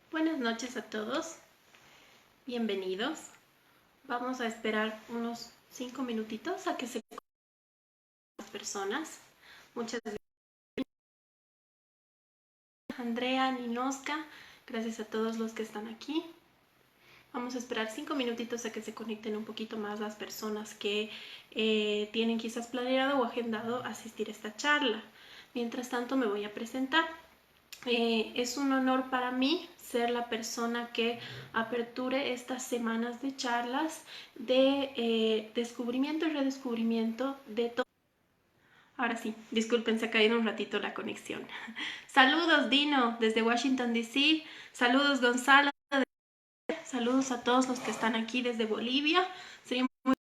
Buenas noches a todos, bienvenidos. Vamos a esperar unos 5 minutitos a que se conecten las personas. Muchas gracias, Andrea, Ninoska, gracias a todos los que están aquí. Vamos a esperar 5 minutitos a que se conecten un poquito más las personas que tienen quizás planeado o agendado asistir a esta charla. Mientras tanto me voy a presentar. Es un honor para mí ser la persona que aperture estas semanas de charlas de descubrimiento y redescubrimiento de todo. Ahora sí, disculpen, se ha caído un ratito la conexión. Saludos Dino desde Washington DC, saludos Gonzalo, saludos a todos los que están aquí desde Bolivia. Sería muy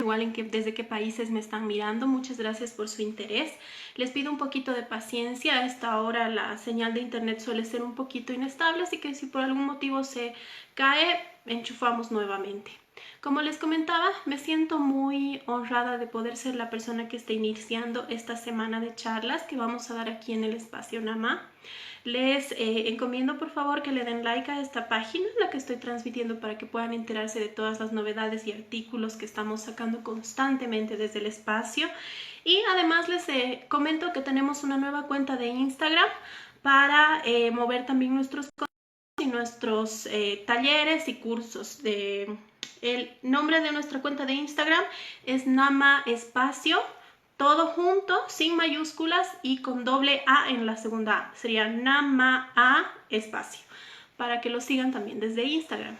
igual desde qué países me están mirando. Muchas gracias por su interés. Les pido un poquito de paciencia. A esta hora la señal de internet suele ser un poquito inestable, así que si por algún motivo se cae, enchufamos nuevamente. Como les comentaba, me siento muy honrada de poder ser la persona que esté iniciando esta semana de charlas que vamos a dar aquí en el espacio Nama. Les encomiendo por favor que le den like a esta página, la que estoy transmitiendo, para que puedan enterarse de todas las novedades y artículos que estamos sacando constantemente desde el espacio. Y además les comento que tenemos una nueva cuenta de Instagram para mover también nuestros y nuestros talleres y cursos. El nombre de nuestra cuenta de Instagram es Nama Espacio, todo junto, sin mayúsculas y con doble A en la segunda A. Sería Nama A Espacio, para que lo sigan también desde Instagram.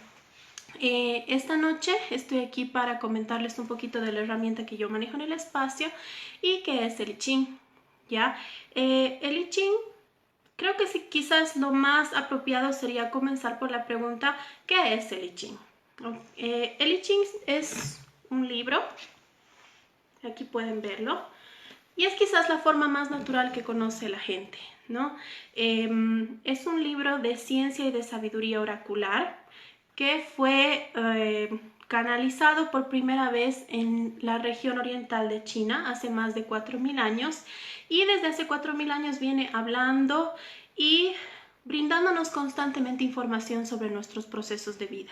Esta noche estoy aquí para comentarles un poquito de la herramienta que yo manejo en el espacio y que es el I Ching. ¿Ya? El I Ching, creo que sí, quizás lo más apropiado sería comenzar por la pregunta: ¿qué es el I Ching? El I Ching es un libro, aquí pueden verlo, y es quizás la forma más natural que conoce la gente, ¿no? Es un libro de ciencia y de sabiduría oracular que fue canalizado por primera vez en la región oriental de China hace más de 4000 años, y desde hace 4000 años viene hablando y brindándonos constantemente información sobre nuestros procesos de vida.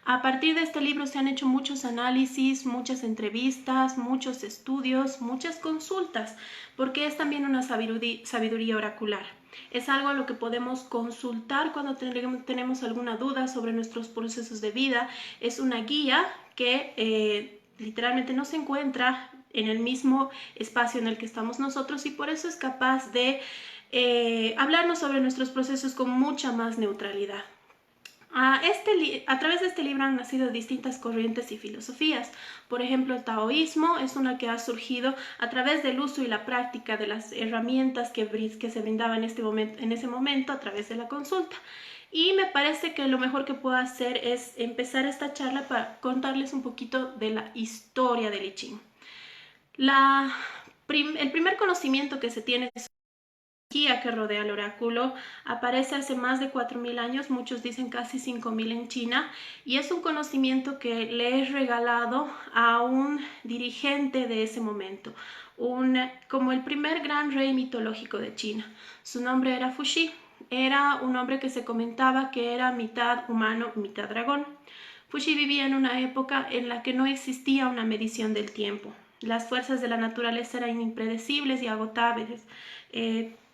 A partir de este libro se han hecho muchos análisis, muchas entrevistas, muchos estudios, muchas consultas, porque es también una sabiduría oracular. Es algo a lo que podemos consultar cuando tenemos alguna duda sobre nuestros procesos de vida. Es una guía que literalmente no se encuentra en el mismo espacio en el que estamos nosotros, y por eso es capaz de hablarnos sobre nuestros procesos con mucha más neutralidad. A través de este libro han nacido distintas corrientes y filosofías. Por ejemplo, el taoísmo es una que ha surgido a través del uso y la práctica de las herramientas que se brindaban en ese momento a través de la consulta. Y me parece que lo mejor que puedo hacer es empezar esta charla para contarles un poquito de la historia del I Ching. El primer conocimiento que se tiene que rodea al oráculo aparece hace más de 4000 años, muchos dicen casi 5000 en China, y es un conocimiento que le es regalado a un dirigente de ese momento, como el primer gran rey mitológico de China. Su nombre era Fuxi. Era un hombre que se comentaba que era mitad humano, mitad dragón. Fuxi vivía en una época en la que no existía una medición del tiempo. Las fuerzas de la naturaleza eran impredecibles y agotables.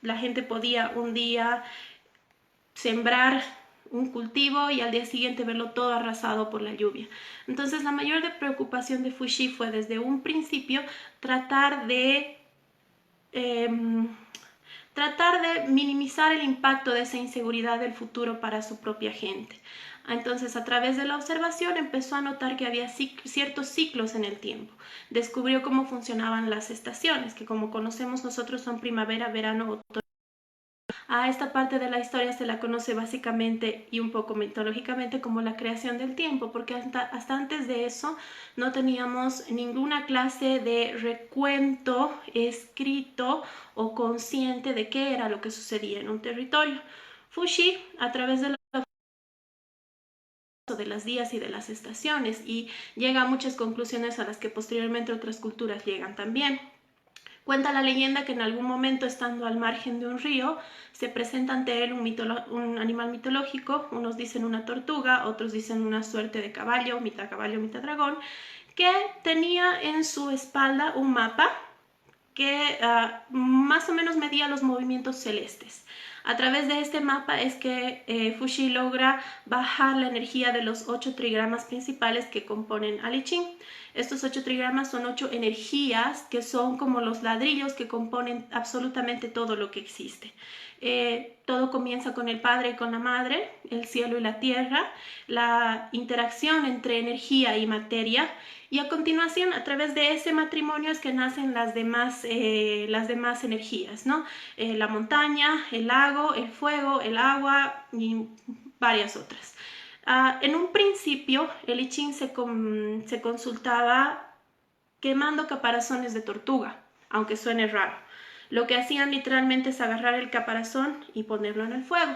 La gente podía un día sembrar un cultivo y al día siguiente verlo todo arrasado por la lluvia. Entonces la mayor preocupación de Fuxi fue desde un principio tratar de minimizar el impacto de esa inseguridad del futuro para su propia gente. Entonces, a través de la observación empezó a notar que había ciertos ciclos en el tiempo. Descubrió cómo funcionaban las estaciones, que como conocemos nosotros son primavera, verano, otoño. A esta parte de la historia se la conoce básicamente y un poco mitológicamente como la creación del tiempo, porque hasta antes de eso no teníamos ninguna clase de recuento escrito o consciente de qué era lo que sucedía en un territorio. Fuxi, a través de las días y de las estaciones, y llega a muchas conclusiones a las que posteriormente otras culturas llegan también. Cuenta la leyenda que en algún momento, estando al margen de un río, se presenta ante él un animal mitológico. Unos dicen una tortuga, otros dicen una suerte de caballo, mitad dragón, que tenía en su espalda un mapa que más o menos medía los movimientos celestes. A través de este mapa es que Fuxi logra bajar la energía de los 8 trigramas principales que componen al I Ching. Estos 8 trigramas son 8 energías que son como los ladrillos que componen absolutamente todo lo que existe. Todo comienza con el padre y con la madre, el cielo y la tierra, la interacción entre energía y materia, y a continuación, a través de ese matrimonio es que nacen las demás energías, ¿no? La montaña, el lago, el fuego, el agua y varias otras. En un principio, el I Ching se consultaba quemando caparazones de tortuga, aunque suene raro. Lo que hacían literalmente es agarrar el caparazón y ponerlo en el fuego.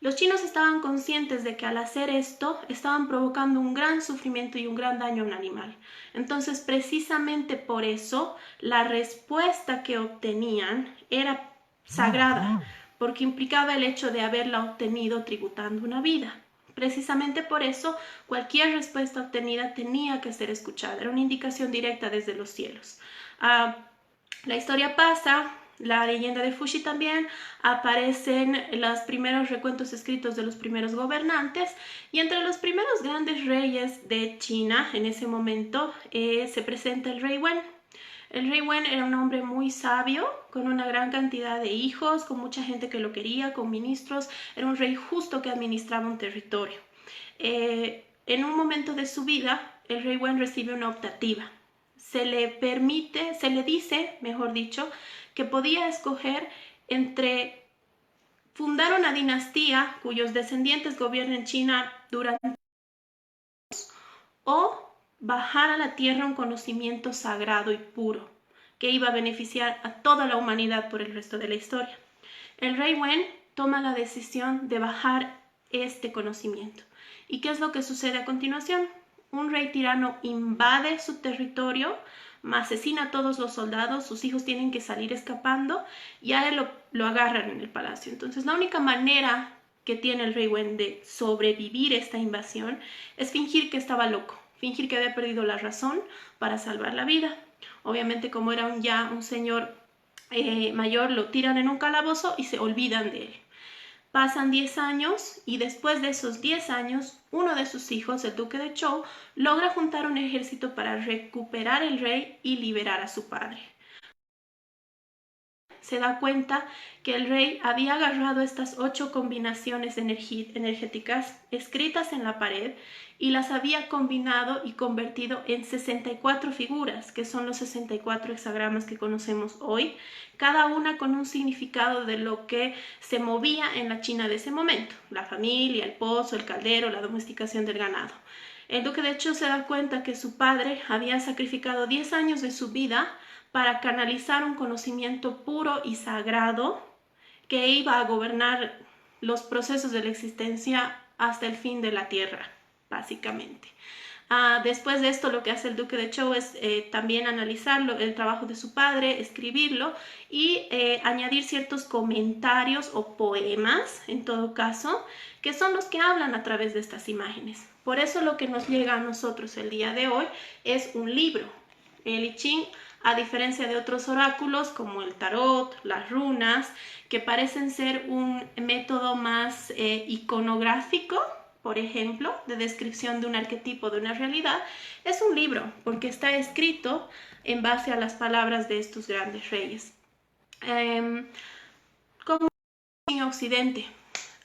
Los chinos estaban conscientes de que al hacer esto estaban provocando un gran sufrimiento y un gran daño a un animal. Entonces, precisamente por eso, la respuesta que obtenían era sagrada, porque implicaba el hecho de haberla obtenido tributando una vida. Precisamente por eso, cualquier respuesta obtenida tenía que ser escuchada. Era una indicación directa desde los cielos. La historia pasa, la leyenda de Fuxi también, aparecen los primeros recuentos escritos de los primeros gobernantes, y entre los primeros grandes reyes de China en ese momento se presenta el rey Wen. El rey Wen era un hombre muy sabio, con una gran cantidad de hijos, con mucha gente que lo quería, con ministros. Era un rey justo que administraba un territorio. En un momento de su vida, el rey Wen recibe una optativa. Se le dice, mejor dicho, que podía escoger entre fundar una dinastía cuyos descendientes gobiernen China durante años, o bajar a la tierra un conocimiento sagrado y puro que iba a beneficiar a toda la humanidad por el resto de la historia. El rey Wen toma la decisión de bajar este conocimiento. ¿Y qué es lo que sucede a continuación? Un rey tirano invade su territorio, asesina a todos los soldados, sus hijos tienen que salir escapando y a él lo agarran en el palacio. Entonces, la única manera que tiene el rey Wen de sobrevivir esta invasión es fingir que estaba loco, fingir que había perdido la razón para salvar la vida. Obviamente, como era ya un señor mayor, lo tiran en un calabozo y se olvidan de él. Pasan 10 años y después de esos 10 años, uno de sus hijos, el duque de Zhou, logra juntar un ejército para recuperar el rey y liberar a su padre. Se da cuenta que el rey había agarrado estas 8 combinaciones energéticas escritas en la pared y las había combinado y convertido en 64 figuras, que son los 64 hexagramas que conocemos hoy, cada una con un significado de lo que se movía en la China de ese momento: la familia, el pozo, el caldero, la domesticación del ganado. El duque de Zhou se da cuenta que su padre había sacrificado 10 años de su vida para canalizar un conocimiento puro y sagrado que iba a gobernar los procesos de la existencia hasta el fin de la tierra, básicamente. Después de esto, lo que hace el duque de Zhou es también analizar el trabajo de su padre, escribirlo y añadir ciertos comentarios o poemas, en todo caso, que son los que hablan a través de estas imágenes. Por eso lo que nos llega a nosotros el día de hoy es un libro. El I Ching, a diferencia de otros oráculos como el tarot, las runas, que parecen ser un método más iconográfico, por ejemplo, de descripción de un arquetipo, de una realidad, es un libro porque está escrito en base a las palabras de estos grandes reyes. Como en Occidente,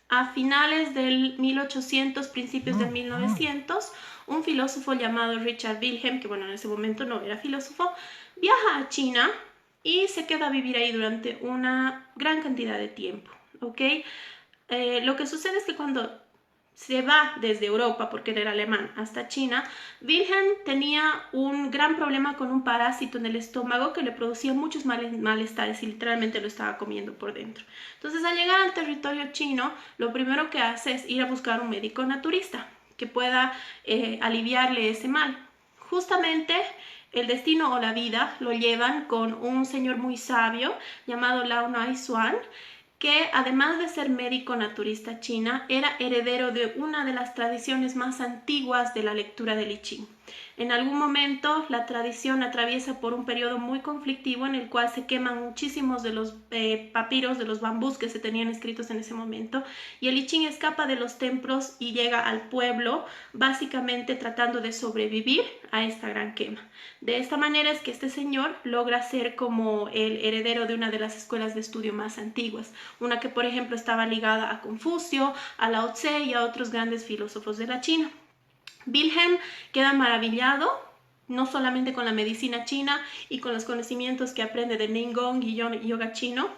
a finales del 1800, principios del 1900, un filósofo llamado Richard Wilhelm, que bueno, en ese momento no era filósofo, viaja a China y se queda a vivir ahí durante una gran cantidad de tiempo, ¿ok? Lo que sucede es que cuando se va desde Europa, porque él era alemán, hasta China, Wilhelm tenía un gran problema con un parásito en el estómago que le producía muchos malestares y literalmente lo estaba comiendo por dentro. Entonces, al llegar al territorio chino, lo primero que hace es ir a buscar un médico naturista que pueda aliviarle ese mal. Justamente el destino o la vida lo llevan con un señor muy sabio llamado Lao Nai Xuan, que además de ser médico naturista china, era heredero de una de las tradiciones más antiguas de la lectura del I Ching. En algún momento la tradición atraviesa por un periodo muy conflictivo en el cual se queman muchísimos de los papiros, de los bambús que se tenían escritos en ese momento, y el I Ching escapa de los templos y llega al pueblo, básicamente tratando de sobrevivir a esta gran quema. De esta manera es que este señor logra ser como el heredero de una de las escuelas de estudio más antiguas, una que por ejemplo estaba ligada a Confucio, a Lao Tse y a otros grandes filósofos de la China. Wilhelm queda maravillado no solamente con la medicina china y con los conocimientos que aprende de Neigong y yoga chino,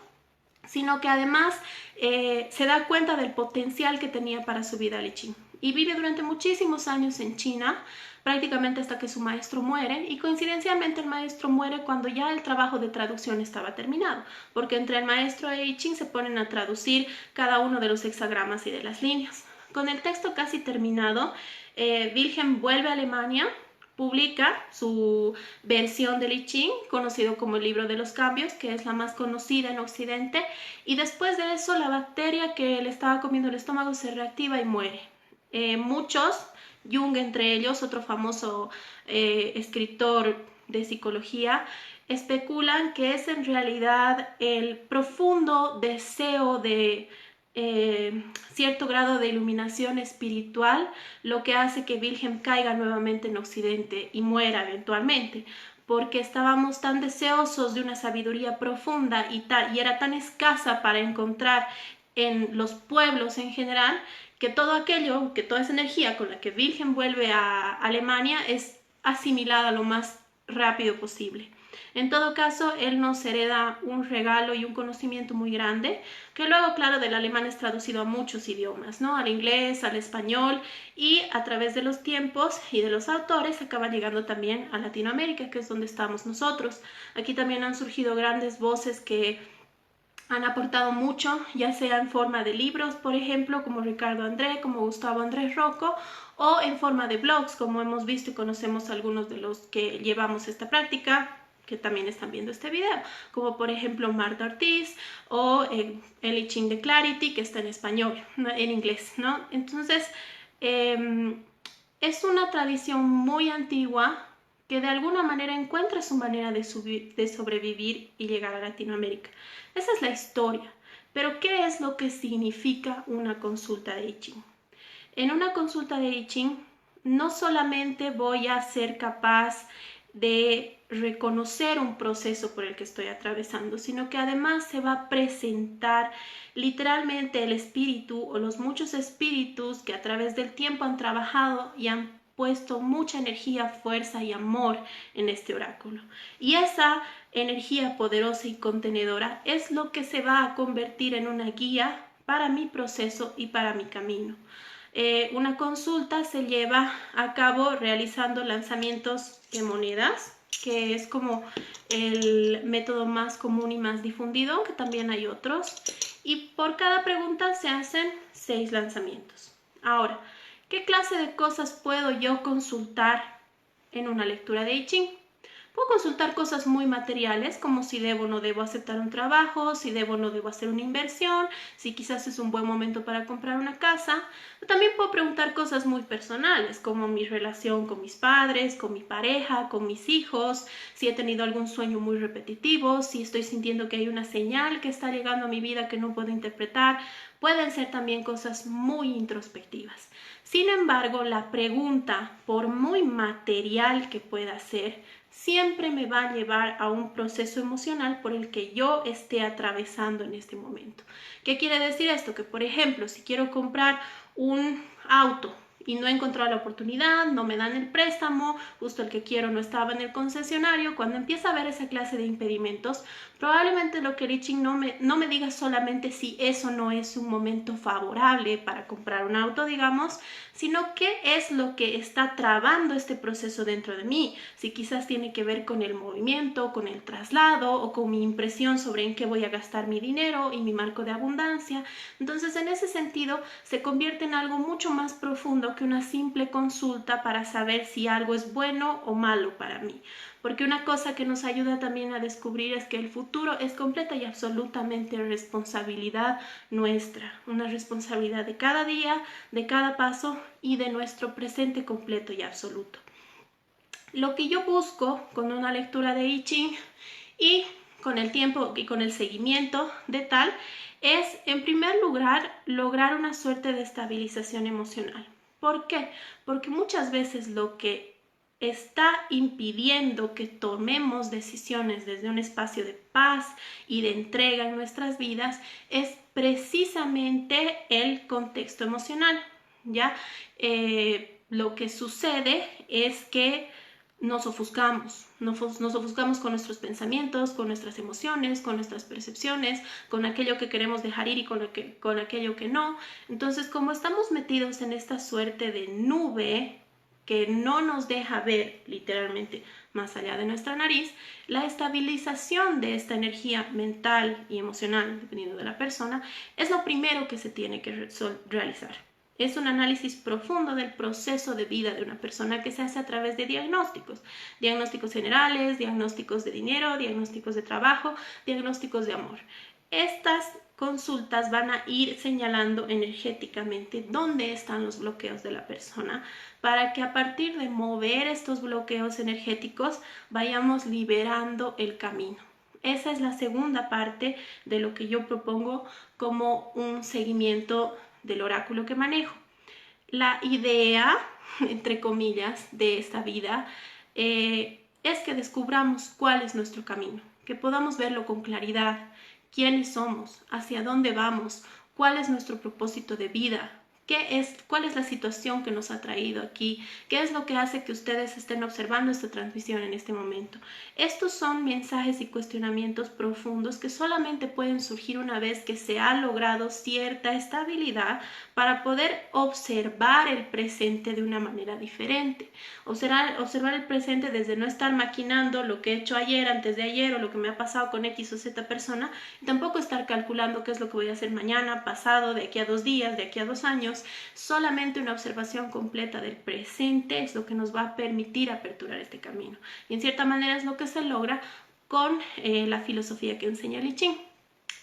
sino que además se da cuenta del potencial que tenía para su vida el I Ching. Y vive durante muchísimos años en China, prácticamente hasta que su maestro muere, y coincidencialmente el maestro muere cuando ya el trabajo de traducción estaba terminado, porque entre el maestro e I Ching se ponen a traducir cada uno de los hexagramas y de las líneas. Con el texto casi terminado, Wilhelm vuelve a Alemania, publica su versión del I Ching, conocido como el libro de los cambios, que es la más conocida en Occidente, y después de eso la bacteria que le estaba comiendo el estómago se reactiva y muere. Muchos, Jung entre ellos, otro famoso escritor de psicología, especulan que es en realidad el profundo deseo de cierto grado de iluminación espiritual lo que hace que Wilhelm caiga nuevamente en Occidente y muera eventualmente, porque estábamos tan deseosos de una sabiduría profunda y era tan escasa para encontrar en los pueblos en general, que todo aquello, que toda esa energía con la que Wilhelm vuelve a Alemania es asimilada lo más rápido posible. En todo caso, él nos hereda un regalo y un conocimiento muy grande, que luego, claro, del alemán es traducido a muchos idiomas, ¿no? Al inglés, al español, y a través de los tiempos y de los autores acaba llegando también a Latinoamérica, que es donde estamos nosotros. Aquí también han surgido grandes voces que han aportado mucho, ya sea en forma de libros, por ejemplo, como Ricardo André, como Gustavo Andrés Rocco, o en forma de blogs, como hemos visto y conocemos algunos de los que llevamos esta práctica, que también están viendo este video, como por ejemplo Marta Ortiz o el I Ching de Clarity, que está en español, ¿no? En inglés, ¿no? Entonces, es una tradición muy antigua que de alguna manera encuentra su manera de sobrevivir y llegar a Latinoamérica. Esa es la historia. Pero, ¿qué es lo que significa una consulta de I Ching? En una consulta de I Ching no solamente voy a ser capaz de reconocer un proceso por el que estoy atravesando, sino que además se va a presentar literalmente el espíritu o los muchos espíritus que a través del tiempo han trabajado y han puesto mucha energía, fuerza y amor en este oráculo. Y esa energía poderosa y contenedora es lo que se va a convertir en una guía para mi proceso y para mi camino. Una consulta se lleva a cabo realizando lanzamientos de monedas, que es como el método más común y más difundido, aunque también hay otros. Y por cada pregunta se hacen 6 lanzamientos. Ahora, ¿qué clase de cosas puedo yo consultar en una lectura de I Ching? Puedo consultar cosas muy materiales, como si debo o no debo aceptar un trabajo, si debo o no debo hacer una inversión, si quizás es un buen momento para comprar una casa. También puedo preguntar cosas muy personales, como mi relación con mis padres, con mi pareja, con mis hijos, si he tenido algún sueño muy repetitivo, si estoy sintiendo que hay una señal que está llegando a mi vida que no puedo interpretar. Pueden ser también cosas muy introspectivas. Sin embargo, la pregunta, por muy material que pueda ser, siempre me va a llevar a un proceso emocional por el que yo esté atravesando en este momento. ¿Qué quiere decir esto? Que, por ejemplo, si quiero comprar un auto y no he encontrado la oportunidad, no me dan el préstamo, justo el que quiero no estaba en el concesionario, cuando empieza a ver esa clase de impedimentos, probablemente lo que el I Ching no me diga solamente si eso no es un momento favorable para comprar un auto, digamos, sino qué es lo que está trabando este proceso dentro de mí. Si quizás tiene que ver con el movimiento, con el traslado o con mi impresión sobre en qué voy a gastar mi dinero y mi marco de abundancia. Entonces, en ese sentido, se convierte en algo mucho más profundo que una simple consulta para saber si algo es bueno o malo para mí. porque una cosa que nos ayuda también a descubrir es que el futuro es completa y absolutamente responsabilidad nuestra, una responsabilidad de cada día, de cada paso y de nuestro presente completo y absoluto. Lo que yo busco con una lectura de I Ching y con el tiempo y con el seguimiento de tal es, en primer lugar, lograr una suerte de estabilización emocional. ¿Por qué? Porque muchas veces lo que está impidiendo que tomemos decisiones desde un espacio de paz y de entrega en nuestras vidas es precisamente el contexto emocional, ¿ya? Lo que sucede es que nos ofuscamos con nuestros pensamientos, con nuestras emociones, con nuestras percepciones, con aquello que queremos dejar ir y con aquello que no. Entonces, como estamos metidos en esta suerte de nube que no nos deja ver literalmente más allá de nuestra nariz, la estabilización de esta energía mental y emocional, dependiendo de la persona, es lo primero que se tiene que realizar. Es un análisis profundo del proceso de vida de una persona que se hace a través de diagnósticos generales, diagnósticos de dinero, diagnósticos de trabajo, diagnósticos de amor. Estas consultas van a ir señalando energéticamente dónde están los bloqueos de la persona para que a partir de mover estos bloqueos energéticos vayamos liberando el camino. Esa es la segunda parte de lo que yo propongo como un seguimiento del oráculo que manejo. La idea, entre comillas, de esta vida es que descubramos cuál es nuestro camino, que podamos verlo con claridad, quiénes somos, hacia dónde vamos, cuál es nuestro propósito de vida, cuál es la situación que nos ha traído aquí, qué es lo que hace que ustedes estén observando esta transmisión en este momento. Estos son mensajes y cuestionamientos profundos que solamente pueden surgir una vez que se ha logrado cierta estabilidad para poder observar el presente de una manera diferente. Observar el presente desde no estar maquinando lo que he hecho ayer, antes de ayer o lo que me ha pasado con X o Z persona, y tampoco estar calculando qué es lo que voy a hacer mañana, pasado, de aquí a 2 días, de aquí a 2 años. Solamente una observación completa del presente es lo que nos va a permitir aperturar este camino. Y en cierta manera es lo que se logra con la filosofía que enseña Li Ching.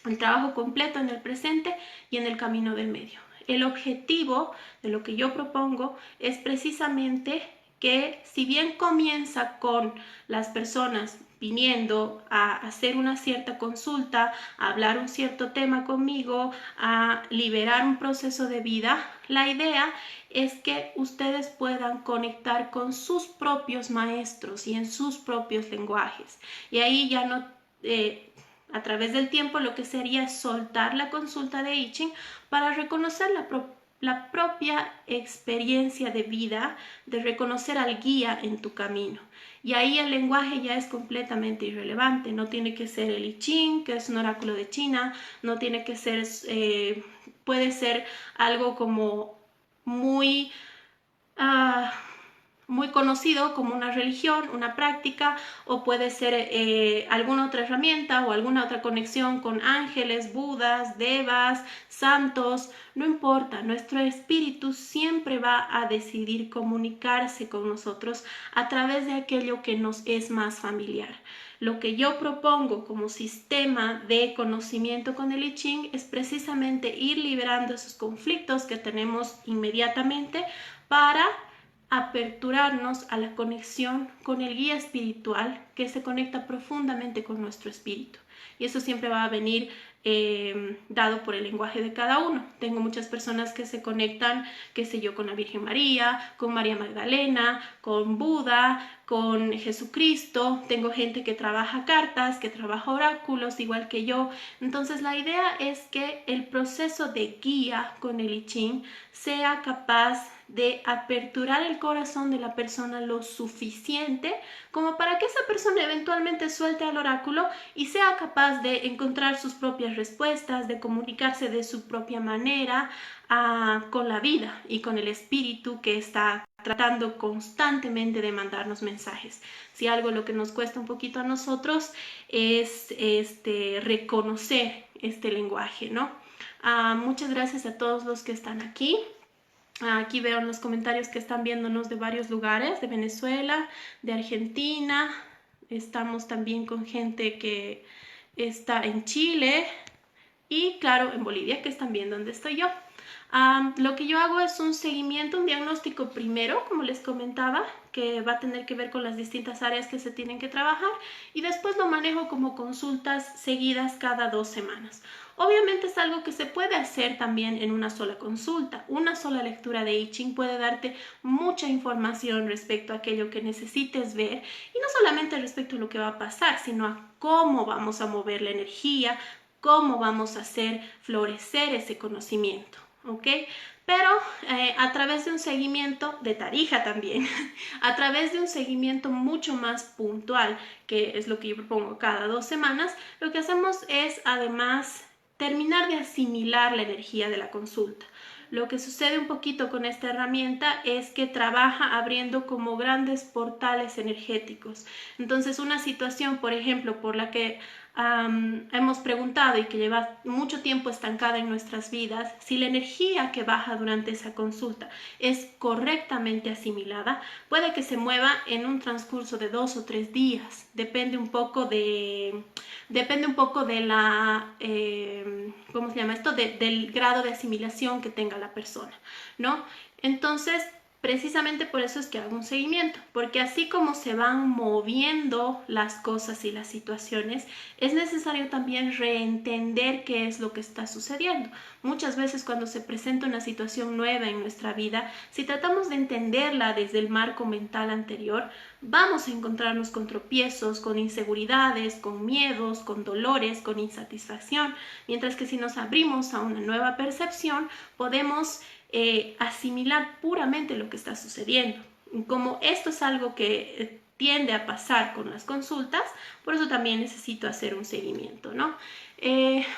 El trabajo completo en el presente y en el camino del medio. El objetivo de lo que yo propongo es precisamente que, si bien comienza con las personas viniendo a hacer una cierta consulta, a hablar un cierto tema conmigo, a liberar un proceso de vida, la idea es que ustedes puedan conectar con sus propios maestros y en sus propios lenguajes. Y ahí ya no... a través del tiempo lo que sería es soltar la consulta de I Ching para reconocer la propia experiencia de vida, de reconocer al guía en tu camino. Y ahí el lenguaje ya es completamente irrelevante. No tiene que ser el I Ching, que es un oráculo de China, no tiene que ser, puede ser algo como muy... muy conocido como una religión, una práctica, o puede ser alguna otra herramienta o alguna otra conexión con ángeles, budas, devas, santos, no importa, nuestro espíritu siempre va a decidir comunicarse con nosotros a través de aquello que nos es más familiar. Lo que yo propongo como sistema de conocimiento con el I Ching es precisamente ir liberando esos conflictos que tenemos inmediatamente para aperturarnos a la conexión con el guía espiritual que se conecta profundamente con nuestro espíritu. Y eso siempre va a venir dado por el lenguaje de cada uno. Tengo muchas personas que se conectan, qué sé yo, con la Virgen María, con María Magdalena, con Buda, con Jesucristo. Tengo gente que trabaja cartas, que trabaja oráculos, igual que yo. Entonces la idea es que el proceso de guía con el I Ching sea capaz de aperturar el corazón de la persona lo suficiente como para que esa persona eventualmente suelte al oráculo y sea capaz de encontrar sus propias respuestas, de comunicarse de su propia manera con la vida y con el espíritu que está tratando constantemente de mandarnos mensajes. Si algo lo que nos cuesta un poquito a nosotros es reconocer este lenguaje, ¿no? Muchas gracias a todos los que están aquí. Aquí veo en los comentarios que están viéndonos de varios lugares, de Venezuela, de Argentina, Estamos también con gente que está en Chile y claro, en Bolivia, que es también donde estoy yo. Lo que yo hago es un seguimiento, un diagnóstico primero, como les comentaba, que va a tener que ver con las distintas áreas que se tienen que trabajar, y después lo manejo como consultas seguidas cada 2 semanas. Obviamente es algo que se puede hacer también en una sola consulta. Una sola lectura de I Ching puede darte mucha información respecto a aquello que necesites ver, y no solamente respecto a lo que va a pasar, sino a cómo vamos a mover la energía, cómo vamos a hacer florecer ese conocimiento. ¿Ok? Pero a través de un seguimiento de tarija también, a través de un seguimiento mucho más puntual, que es lo que yo propongo cada 2 semanas, lo que hacemos es además terminar de asimilar la energía de la consulta. Lo que sucede un poquito con esta herramienta es que trabaja abriendo como grandes portales energéticos. Entonces, una situación, por ejemplo, por la que hemos preguntado y que lleva mucho tiempo estancada en nuestras vidas, si la energía que baja durante esa consulta es correctamente asimilada, puede que se mueva en un transcurso de 2 o 3 días. Depende un poco de la, ¿cómo se llama esto? Del grado de asimilación que tenga la persona, ¿no? Entonces, precisamente por eso es que hago un seguimiento, porque así como se van moviendo las cosas y las situaciones, es necesario también reentender qué es lo que está sucediendo. Muchas veces cuando se presenta una situación nueva en nuestra vida, si tratamos de entenderla desde el marco mental anterior, vamos a encontrarnos con tropiezos, con inseguridades, con miedos, con dolores, con insatisfacción, mientras que si nos abrimos a una nueva percepción, podemos asimilar puramente lo que está sucediendo. Como esto es algo que tiende a pasar con las consultas, por eso también necesito hacer un seguimiento, ¿no?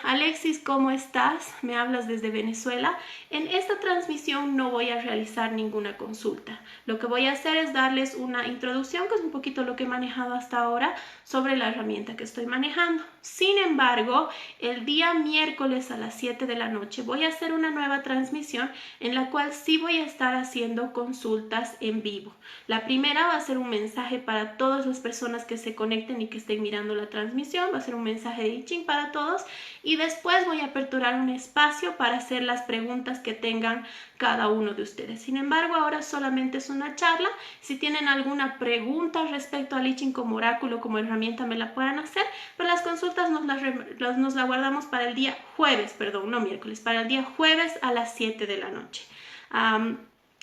Alexis, ¿cómo estás? Me hablas desde Venezuela. En esta transmisión no voy a realizar ninguna consulta. Lo que voy a hacer es darles una introducción, que es un poquito lo que he manejado hasta ahora, sobre la herramienta que estoy manejando. Sin embargo, el día miércoles a las 7 de la noche voy a hacer una nueva transmisión en la cual sí voy a estar haciendo consultas en vivo. La primera va a ser un mensaje para todas las personas que se conecten y que estén mirando la transmisión. Va a ser un mensaje de I Ching para todos, y después voy a aperturar un espacio para hacer las preguntas que tengan cada uno de ustedes. Sin embargo, ahora solamente es una charla. Si tienen alguna pregunta respecto al I Ching como oráculo, como herramienta, me la puedan hacer, pero las consultas nos la guardamos para el día jueves, perdón, no miércoles, para el día jueves a las 7 de la noche.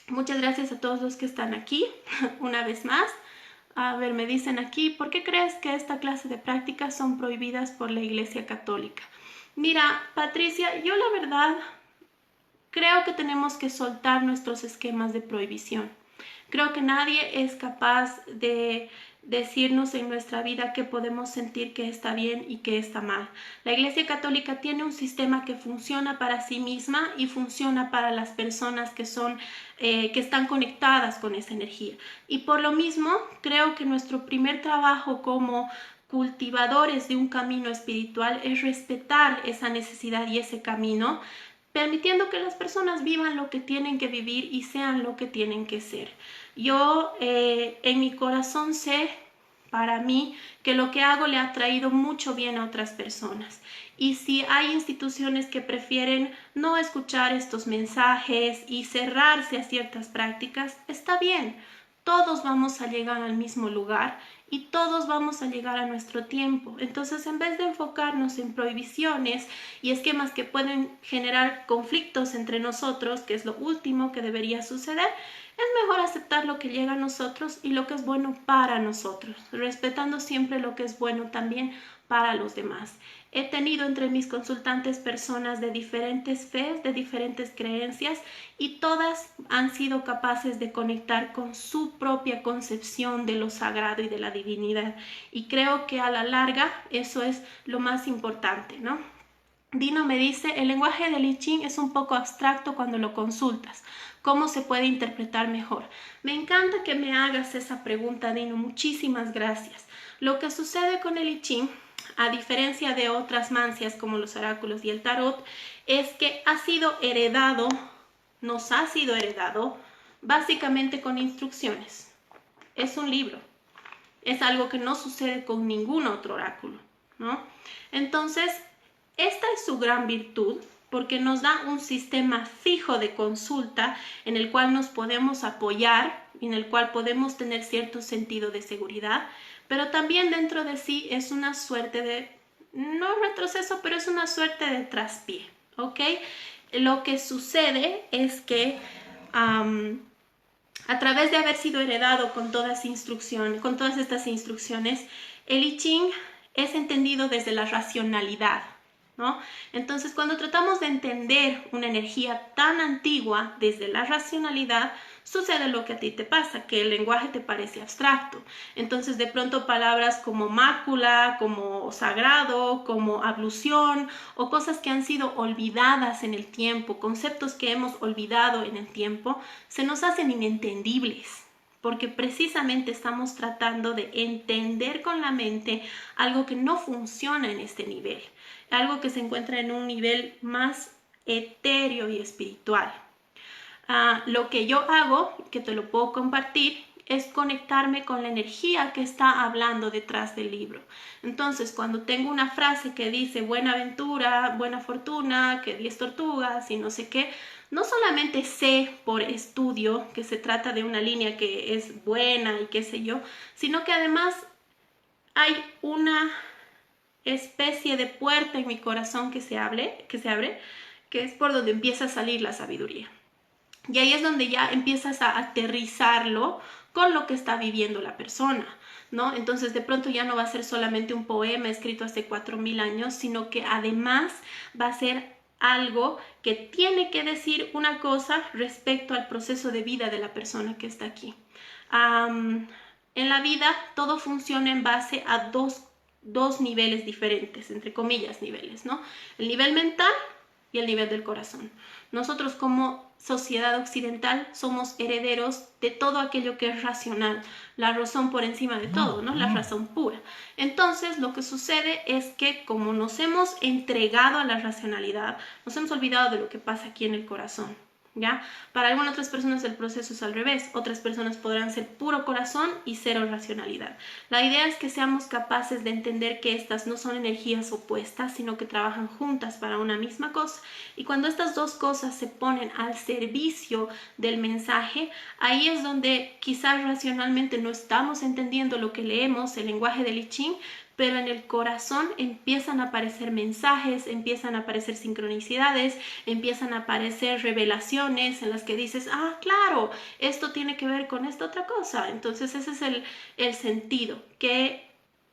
Muchas gracias a todos los que están aquí una vez más. A ver, me dicen aquí, ¿por qué crees que esta clase de prácticas son prohibidas por la Iglesia Católica? Mira, Patricia, yo la verdad creo que tenemos que soltar nuestros esquemas de prohibición. Creo que nadie es capaz de decirnos en nuestra vida que podemos sentir que está bien y que está mal. La Iglesia Católica tiene un sistema que funciona para sí misma y funciona para las personas que están conectadas con esa energía. Y por lo mismo, creo que nuestro primer trabajo como cultivadores de un camino espiritual es respetar esa necesidad y ese camino, permitiendo que las personas vivan lo que tienen que vivir y sean lo que tienen que ser. Yo en mi corazón sé, para mí, que lo que hago le ha traído mucho bien a otras personas. Y si hay instituciones que prefieren no escuchar estos mensajes y cerrarse a ciertas prácticas, está bien. Todos vamos a llegar al mismo lugar y todos vamos a llegar a nuestro tiempo. Entonces, en vez de enfocarnos en prohibiciones y esquemas que pueden generar conflictos entre nosotros, que es lo último que debería suceder, es mejor aceptar lo que llega a nosotros y lo que es bueno para nosotros, respetando siempre lo que es bueno también para los demás. He tenido entre mis consultantes personas de diferentes fes, de diferentes creencias, y todas han sido capaces de conectar con su propia concepción de lo sagrado y de la divinidad. Y creo que a la larga eso es lo más importante, ¿no? Dino me dice, el lenguaje del I Ching es un poco abstracto cuando lo consultas. ¿Cómo se puede interpretar mejor? Me encanta que me hagas esa pregunta, Dino. Muchísimas gracias. Lo que sucede con el I Ching, a diferencia de otras mancias como los oráculos y el tarot, es que nos ha sido heredado básicamente con instrucciones. Es un libro. Es algo que no sucede con ningún otro oráculo, ¿no? Entonces, esta es su gran virtud, porque nos da un sistema fijo de consulta en el cual nos podemos apoyar, en el cual podemos tener cierto sentido de seguridad, pero también dentro de sí es una suerte de, no retroceso, pero es una suerte de traspié, ¿ok? Lo que sucede es que a través de haber sido heredado con todas estas instrucciones, el I Ching es entendido desde la racionalidad, ¿no? Entonces, cuando tratamos de entender una energía tan antigua desde la racionalidad, sucede lo que a ti te pasa, que el lenguaje te parece abstracto. Entonces, de pronto palabras como mácula, como sagrado, como ablución, o cosas que han sido olvidadas en el tiempo, conceptos que hemos olvidado en el tiempo, se nos hacen inentendibles, porque precisamente estamos tratando de entender con la mente algo que no funciona en este nivel, algo que se encuentra en un nivel más etéreo y espiritual. Lo que yo hago, que te lo puedo compartir, es conectarme con la energía que está hablando detrás del libro. Entonces, cuando tengo una frase que dice buena aventura, buena fortuna, que 10 tortugas y no sé qué, no solamente sé por estudio que se trata de una línea que es buena y qué sé yo, sino que además hay una especie de puerta en mi corazón que se abre, que es por donde empieza a salir la sabiduría. Y ahí es donde ya empiezas a aterrizarlo con lo que está viviendo la persona, ¿no? Entonces de pronto ya no va a ser solamente un poema escrito hace 4000 años, sino que además va a ser algo que tiene que decir una cosa respecto al proceso de vida de la persona que está aquí. En la vida todo funciona en base a dos niveles diferentes, entre comillas niveles, ¿no? El nivel mental y el nivel del corazón. Nosotros como sociedad occidental somos herederos de todo aquello que es racional, la razón por encima de todo, ¿no? La razón pura. Entonces, lo que sucede es que como nos hemos entregado a la racionalidad, nos hemos olvidado de lo que pasa aquí en el corazón, ¿ya? Para algunas otras personas el proceso es al revés. Otras personas podrán ser puro corazón y cero racionalidad. La idea es que seamos capaces de entender que estas no son energías opuestas, sino que trabajan juntas para una misma cosa. Y cuando estas dos cosas se ponen al servicio del mensaje, ahí es donde quizás racionalmente no estamos entendiendo lo que leemos, el lenguaje del I Ching, pero en el corazón empiezan a aparecer mensajes, empiezan a aparecer sincronicidades, empiezan a aparecer revelaciones en las que dices, ah, claro, esto tiene que ver con esta otra cosa. Entonces ese es el sentido, que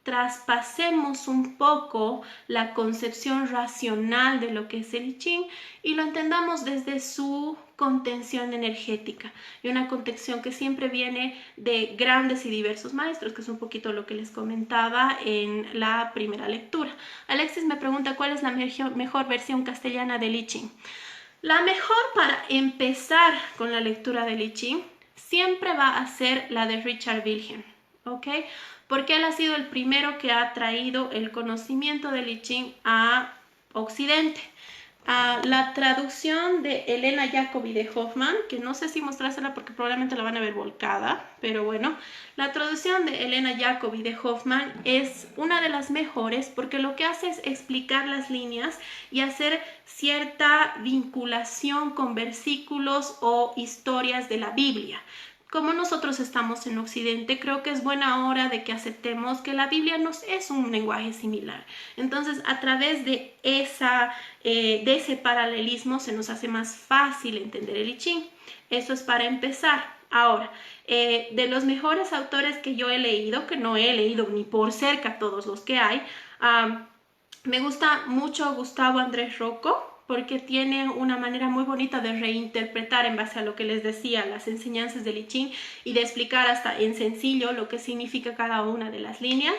traspasemos un poco la concepción racional de lo que es el I Ching y lo entendamos desde su contención energética, y una contención que siempre viene de grandes y diversos maestros, que es un poquito lo que les comentaba en la primera lectura. Alexis me pregunta cuál es la mejor versión castellana del I Ching. La mejor para empezar con la lectura del I Ching siempre va a ser la de Richard Wilhelm, ¿ok? Porque él ha sido el primero que ha traído el conocimiento del I Ching a Occidente. La traducción de Elena Jacobi de Hoffman, que no sé si mostrársela porque probablemente la van a ver volcada, pero bueno, la traducción de Elena Jacobi de Hoffman es una de las mejores porque lo que hace es explicar las líneas y hacer cierta vinculación con versículos o historias de la Biblia. Como nosotros estamos en Occidente, creo que es buena hora de que aceptemos que la Biblia nos es un lenguaje similar. Entonces, a través de ese paralelismo se nos hace más fácil entender el I Ching. Eso es para empezar. Ahora, de los mejores autores que yo he leído, que no he leído ni por cerca todos los que hay, me gusta mucho Gustavo Andrés Rocco, porque tiene una manera muy bonita de reinterpretar en base a lo que les decía, las enseñanzas del I Ching, y de explicar hasta en sencillo lo que significa cada una de las líneas.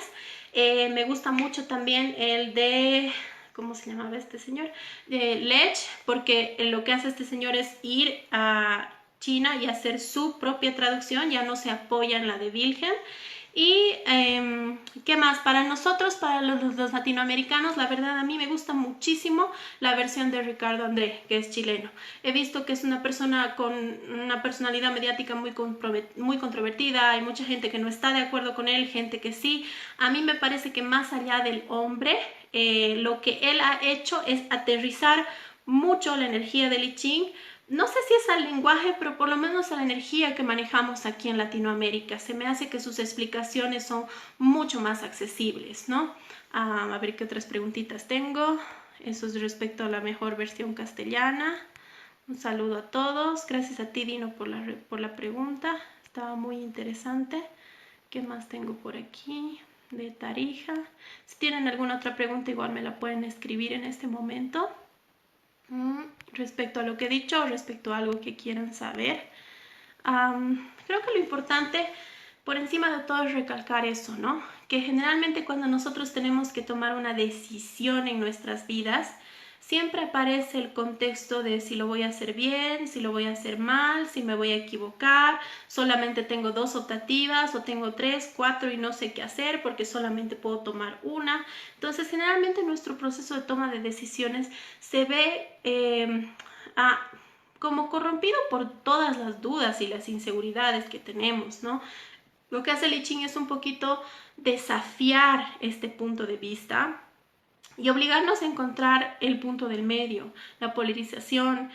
Me gusta mucho también el de, ¿cómo se llamaba este señor? De Lech, porque lo que hace este señor es ir a China y hacer su propia traducción, ya no se apoya en la de Wilhelm. Y ¿qué más? Para nosotros, para los latinoamericanos, la verdad a mí me gusta muchísimo la versión de Ricardo André, que es chileno. He visto que es una persona con una personalidad mediática muy controvertida, hay mucha gente que no está de acuerdo con él, gente que sí. A mí me parece que más allá del hombre, lo que él ha hecho es aterrizar mucho la energía del I Ching. No sé si es al lenguaje, pero por lo menos a la energía que manejamos aquí en Latinoamérica. Se me hace que sus explicaciones son mucho más accesibles, ¿no? A ver qué otras preguntitas tengo. Eso es respecto a la mejor versión castellana. Un saludo a todos. Gracias a ti, Dino, por la pregunta. Estaba muy interesante. ¿Qué más tengo por aquí? De Tarija. Si tienen alguna otra pregunta, igual me la pueden escribir en este momento. Respecto a lo que he dicho, respecto a algo que quieran saber. Creo que lo importante por encima de todo es recalcar eso, ¿no? Que generalmente cuando nosotros tenemos que tomar una decisión en nuestras vidas, siempre aparece el contexto de si lo voy a hacer bien, si lo voy a hacer mal, si me voy a equivocar, solamente tengo 2 optativas o tengo 3, 4 y no sé qué hacer porque solamente puedo tomar una. Entonces, generalmente nuestro proceso de toma de decisiones se ve como corrompido por todas las dudas y las inseguridades que tenemos, ¿no? Lo que hace el I Ching es un poquito desafiar este punto de vista y obligarnos a encontrar el punto del medio, la polarización,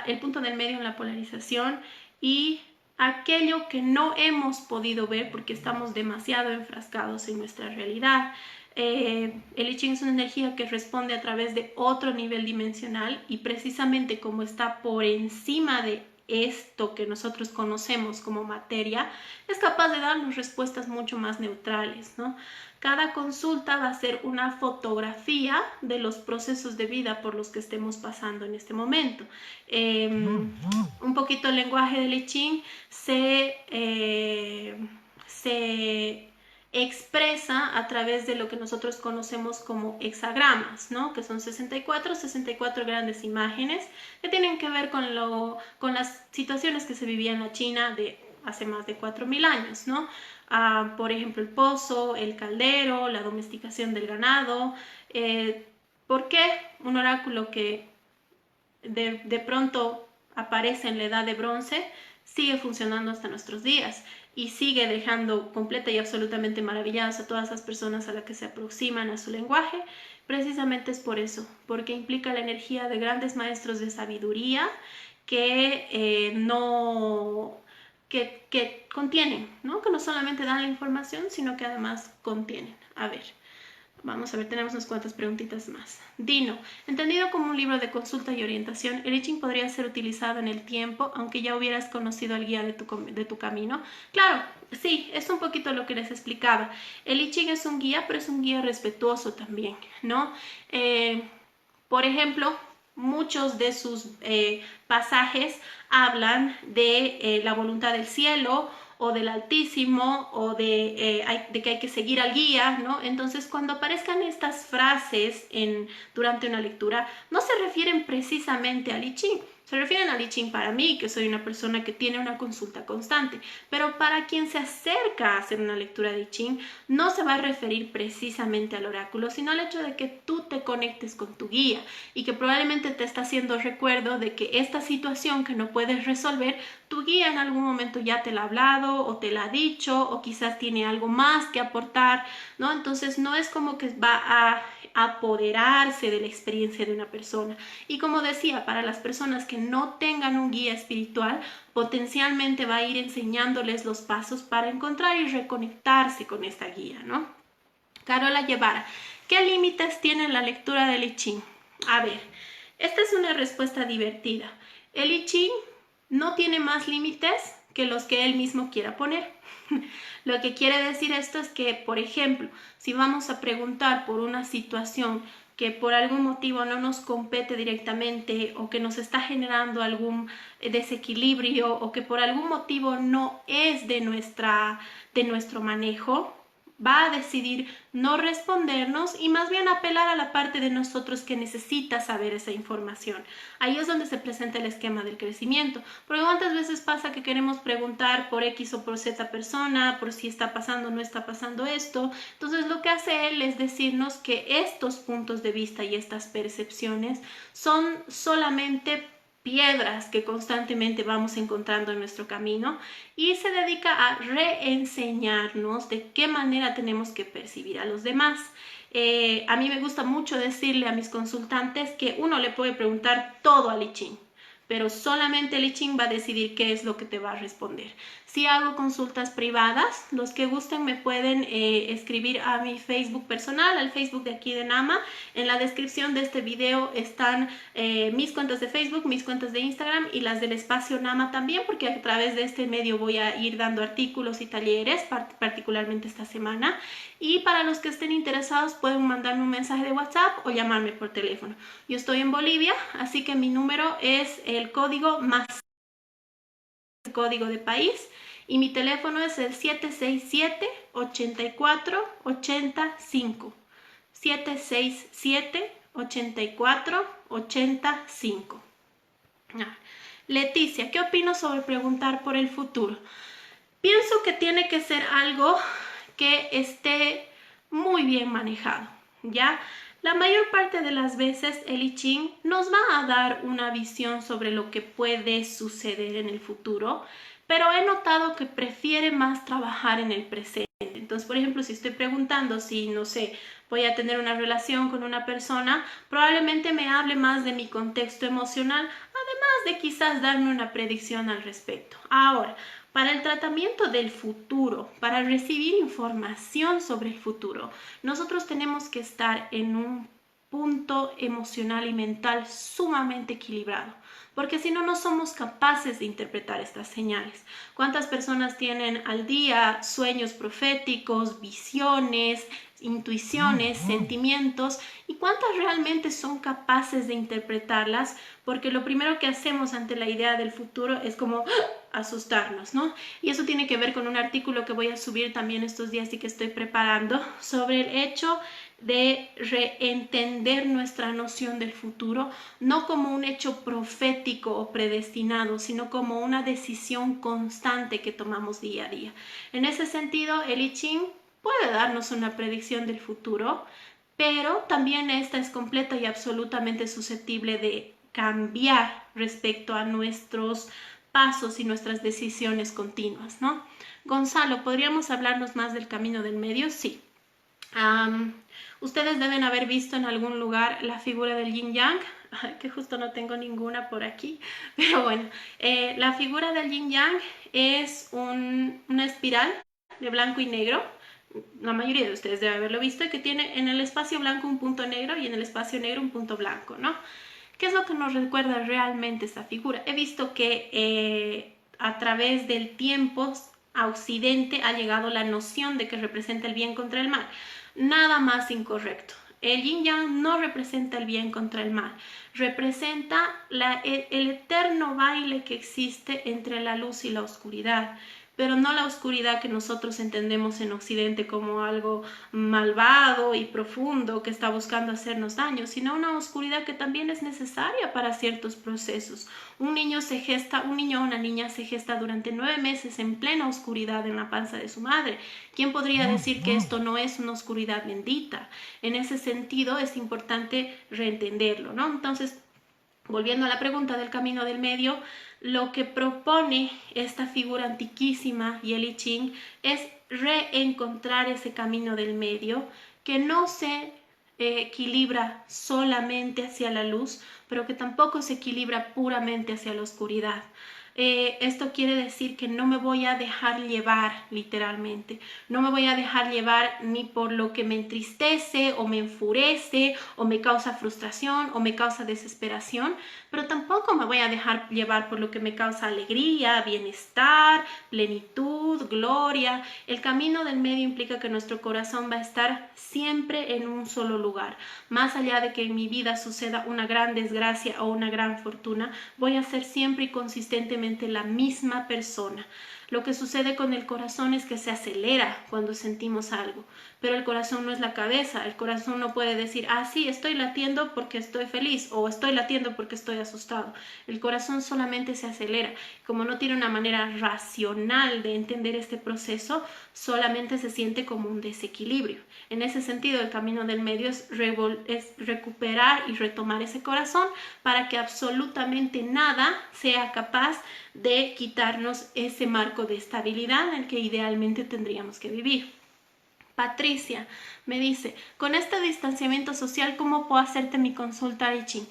el punto del medio en la polarización y aquello que no hemos podido ver porque estamos demasiado enfrascados en nuestra realidad. El I Ching es una energía que responde a través de otro nivel dimensional y precisamente como está por encima de esto que nosotros conocemos como materia, es capaz de darnos respuestas mucho más neutrales, ¿no? Cada consulta va a ser una fotografía de los procesos de vida por los que estemos pasando en este momento. Un poquito el lenguaje del I Ching se expresa a través de lo que nosotros conocemos como hexagramas, ¿no? Que son 64 grandes imágenes que tienen que ver con las situaciones que se vivían en la China de hace más de 4000 años, ¿no? Por ejemplo, el pozo, el caldero, la domesticación del ganado. ¿Por qué un oráculo que de pronto aparece en la edad de bronce sigue funcionando hasta nuestros días y sigue dejando completa y absolutamente maravilladas a todas las personas a las que se aproximan a su lenguaje? Precisamente es por eso, porque implica la energía de grandes maestros de sabiduría que que contienen, ¿no? Que no solamente dan la información, sino que además contienen. A ver, vamos a ver, tenemos unas cuantas preguntitas más. Dino, entendido como un libro de consulta y orientación, el I Ching podría ser utilizado en el tiempo, aunque ya hubieras conocido al guía de tu camino. Claro, sí, es un poquito lo que les explicaba. El I Ching es un guía, pero es un guía respetuoso también, ¿no? Por ejemplo, muchos de sus pasajes hablan de la voluntad del cielo o del Altísimo o de que hay que seguir al guía, ¿no? Entonces, cuando aparezcan estas frases durante una lectura, no se refieren precisamente al I Ching, se refieren al I Ching para mí, que soy una persona que tiene una consulta constante, pero para quien se acerca a hacer una lectura de I Ching, no se va a referir precisamente al oráculo, sino al hecho de que tú te conectes con tu guía y que probablemente te está haciendo recuerdo de que esta situación que no puedes resolver, tu guía en algún momento ya te la ha hablado o te la ha dicho o quizás tiene algo más que aportar, ¿no? Entonces no es como que va a apoderarse de la experiencia de una persona. Y como decía, para las personas que no tengan un guía espiritual, potencialmente va a ir enseñándoles los pasos para encontrar y reconectarse con esta guía, ¿no? Carola Guevara, ¿qué límites tiene la lectura del I Ching? A ver, esta es una respuesta divertida. El I Ching no tiene más límites que los que él mismo quiera poner. Lo que quiere decir esto es que, por ejemplo, si vamos a preguntar por una situación que por algún motivo no nos compete directamente o que nos está generando algún desequilibrio o que por algún motivo no es de nuestro manejo, va a decidir no respondernos y más bien apelar a la parte de nosotros que necesita saber esa información. Ahí es donde se presenta el esquema del crecimiento, porque cuántas veces pasa que queremos preguntar por X o por Z persona, por si está pasando o no está pasando esto. Entonces lo que hace él es decirnos que estos puntos de vista y estas percepciones son solamente piedras que constantemente vamos encontrando en nuestro camino, y se dedica a reenseñarnos de qué manera tenemos que percibir a los demás. A mí me gusta mucho decirle a mis consultantes que uno le puede preguntar todo al I Ching, pero solamente el I Ching va a decidir qué es lo que te va a responder. Si hago consultas privadas, los que gusten me pueden escribir a mi Facebook personal, al Facebook de aquí de Nama. En la descripción de este video están mis cuentas de Facebook, mis cuentas de Instagram y las del espacio Nama también, porque a través de este medio voy a ir dando artículos y talleres, particularmente esta semana. Y para los que estén interesados pueden mandarme un mensaje de WhatsApp o llamarme por teléfono. Yo estoy en Bolivia, así que mi número es el código más el código de país, y mi teléfono es el 767-8485. 767-8485. Leticia, ¿qué opino sobre preguntar por el futuro? Pienso que tiene que ser algo que esté muy bien manejado, ¿ya? La mayor parte de las veces el I Ching nos va a dar una visión sobre lo que puede suceder en el futuro, pero he notado que prefiere más trabajar en el presente. Entonces, por ejemplo, si estoy preguntando si, no sé, voy a tener una relación con una persona, probablemente me hable más de mi contexto emocional, además de quizás darme una predicción al respecto. Ahora, para el tratamiento del futuro, para recibir información sobre el futuro, nosotros tenemos que estar en un punto emocional y mental sumamente equilibrado, porque si no, no somos capaces de interpretar estas señales. ¿Cuántas personas tienen al día sueños proféticos, visiones, intuiciones, sentimientos, y cuántas realmente son capaces de interpretarlas? Porque lo primero que hacemos ante la idea del futuro es como asustarnos, ¿no? Y eso tiene que ver con un artículo que voy a subir también estos días y que estoy preparando sobre el hecho de reentender nuestra noción del futuro, no como un hecho profético o predestinado, sino como una decisión constante que tomamos día a día. En ese sentido, el I Ching puede darnos una predicción del futuro, pero también esta es completa y absolutamente susceptible de cambiar respecto a nuestros pasos y nuestras decisiones continuas, ¿no? Gonzalo, ¿podríamos hablarnos más del camino del medio? Sí. Ustedes deben haber visto en algún lugar la figura del yin yang, que justo no tengo ninguna por aquí, pero bueno, la figura del yin yang es una espiral de blanco y negro. La mayoría de ustedes deben haberlo visto, que tiene en el espacio blanco un punto negro y en el espacio negro un punto blanco, ¿no? ¿Qué es lo que nos recuerda realmente esta figura? He visto que a través del tiempo a Occidente ha llegado la noción de que representa el bien contra el mal. Nada más incorrecto. El yin yang no representa el bien contra el mal, representa el eterno baile que existe entre la luz y la oscuridad, pero no la oscuridad que nosotros entendemos en Occidente como algo malvado y profundo que está buscando hacernos daño, sino una oscuridad que también es necesaria para ciertos procesos. Un niño o una niña se gesta durante 9 meses en plena oscuridad en la panza de su madre. ¿Quién podría decir que esto no es una oscuridad bendita? En ese sentido es importante reentenderlo, ¿no? Entonces, volviendo a la pregunta del camino del medio, lo que propone esta figura antiquísima y el I Ching es reencontrar ese camino del medio que no se equilibra solamente hacia la luz, pero que tampoco se equilibra puramente hacia la oscuridad. Esto quiere decir que no me voy a dejar llevar literalmente, no me voy a dejar llevar ni por lo que me entristece o me enfurece o me causa frustración o me causa desesperación, pero tampoco me voy a dejar llevar por lo que me causa alegría, bienestar, plenitud, gloria. El camino del medio implica que nuestro corazón va a estar siempre en un solo lugar. Más allá de que en mi vida suceda una gran desgracia o una gran fortuna, voy a ser siempre y consistentemente la misma persona. Lo que sucede con el corazón es que se acelera cuando sentimos algo, pero el corazón no es la cabeza. El corazón no puede decir, ah, sí, estoy latiendo porque estoy feliz o estoy latiendo porque estoy asustado. El corazón solamente se acelera. Como no tiene una manera racional de entender este proceso, solamente se siente como un desequilibrio. En ese sentido, el camino del medio es recuperar y retomar ese corazón para que absolutamente nada sea capaz de quitarnos ese marco de estabilidad en el que idealmente tendríamos que vivir. Patricia me dice, con este distanciamiento social, ¿cómo puedo hacerte mi consulta I Ching?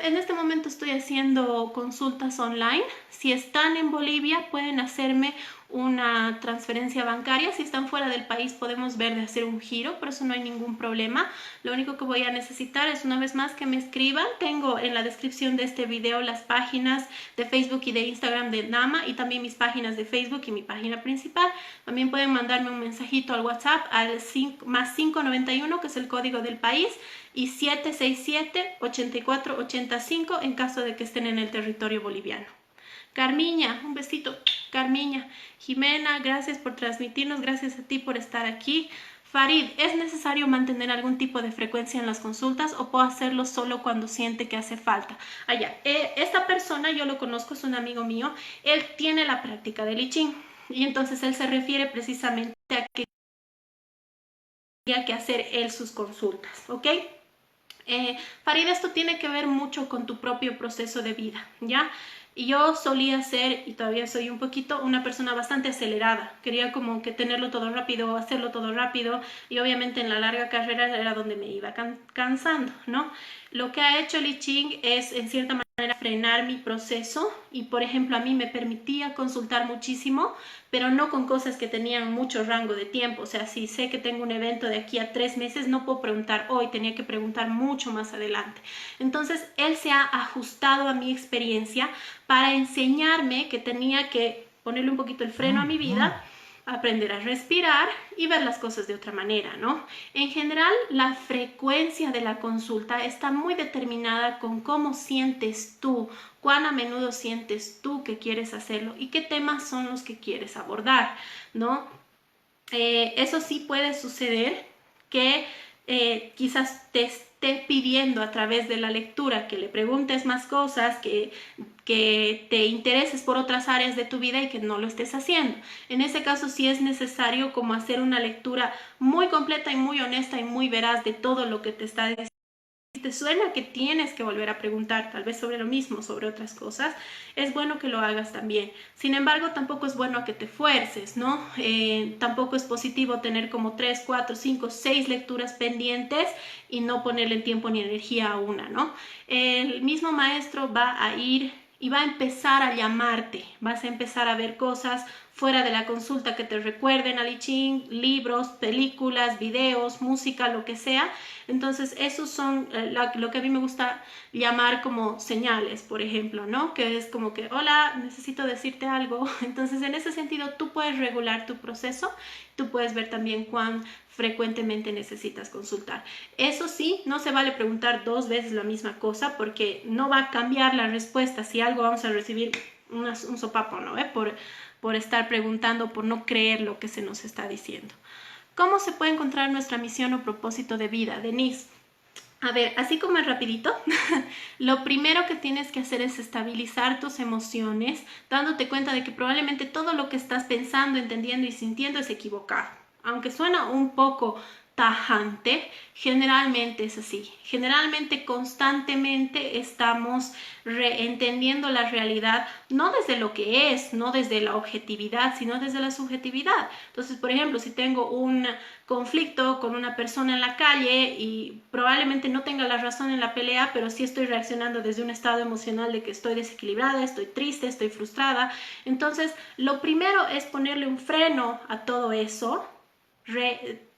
En este momento estoy haciendo consultas online. Si están en Bolivia, pueden hacerme una transferencia bancaria. Si están fuera del país, podemos ver de hacer un giro, por eso no hay ningún problema. Lo único que voy a necesitar es, una vez más, que me escriban. Tengo en la descripción de este video las páginas de Facebook y de Instagram de Nama, y también mis páginas de Facebook y mi página principal. También pueden mandarme un mensajito al WhatsApp al más 591, que es el código del país, y 767-8485 en caso de que estén en el territorio boliviano. Carmiña, un besito, Carmiña. Jimena, gracias por transmitirnos, gracias a ti por estar aquí. Farid, ¿es necesario mantener algún tipo de frecuencia en las consultas o puedo hacerlo solo cuando siente que hace falta? Esta persona yo lo conozco, es un amigo mío, él tiene la práctica del I Ching y entonces él se refiere precisamente a que tenía que hacer él sus consultas, ¿ok? Farid, esto tiene que ver mucho con tu propio proceso de vida, ¿ya? Y yo solía ser, y todavía soy un poquito, una persona bastante acelerada. Quería como que tenerlo todo rápido, hacerlo todo rápido, y obviamente en la larga carrera era donde me iba cansando, ¿no? Lo que ha hecho el I Ching es, en cierta manera, frenar mi proceso y, por ejemplo, a mí me permitía consultar muchísimo, pero no con cosas que tenían mucho rango de tiempo. O sea, si sé que tengo un evento de aquí a 3 meses, no puedo preguntar hoy, tenía que preguntar mucho más adelante. Entonces, él se ha ajustado a mi experiencia para enseñarme que tenía que ponerle un poquito el freno a mi vida, aprender a respirar y ver las cosas de otra manera, ¿no? En general, la frecuencia de la consulta está muy determinada con cómo sientes tú, cuán a menudo sientes tú que quieres hacerlo y qué temas son los que quieres abordar, ¿no? Eso sí puede suceder que quizás te esté pidiendo a través de la lectura que le preguntes más cosas, que te intereses por otras áreas de tu vida y que no lo estés haciendo. En ese caso sí es necesario como hacer una lectura muy completa y muy honesta y muy veraz de todo lo que te está diciendo. Si te suena que tienes que volver a preguntar tal vez sobre lo mismo, sobre otras cosas, es bueno que lo hagas también. Sin embargo, tampoco es bueno que te fuerces, ¿no? Tampoco es positivo tener como 3, 4, 5, 6 lecturas pendientes y no ponerle tiempo ni energía a una, ¿no? El mismo maestro va a ir y va a empezar a llamarte, vas a empezar a ver cosas fuera de la consulta que te recuerden al I Ching, libros, películas, videos, música, lo que sea. Entonces esos son lo que a mí me gusta llamar como señales, por ejemplo, ¿no? Que es como que, hola, necesito decirte algo. Entonces en ese sentido tú puedes regular tu proceso, tú puedes ver también cuán frecuentemente necesitas consultar. Eso sí, no se vale preguntar 2 veces la misma cosa porque no va a cambiar la respuesta. Si algo vamos a recibir un sopapo, ¿no? Por estar preguntando, por no creer lo que se nos está diciendo. ¿Cómo se puede encontrar nuestra misión o propósito de vida, Denise? A ver, así como es rapidito, lo primero que tienes que hacer es estabilizar tus emociones, dándote cuenta de que probablemente todo lo que estás pensando, entendiendo y sintiendo es equivocado. Aunque suena un poco tajante, generalmente es así. Generalmente, constantemente estamos entendiendo la realidad, no desde lo que es, no desde la objetividad, sino desde la subjetividad. Entonces, por ejemplo, si tengo un conflicto con una persona en la calle y probablemente no tenga la razón en la pelea, pero sí estoy reaccionando desde un estado emocional de que estoy desequilibrada, estoy triste, estoy frustrada. Entonces, lo primero es ponerle un freno a todo eso,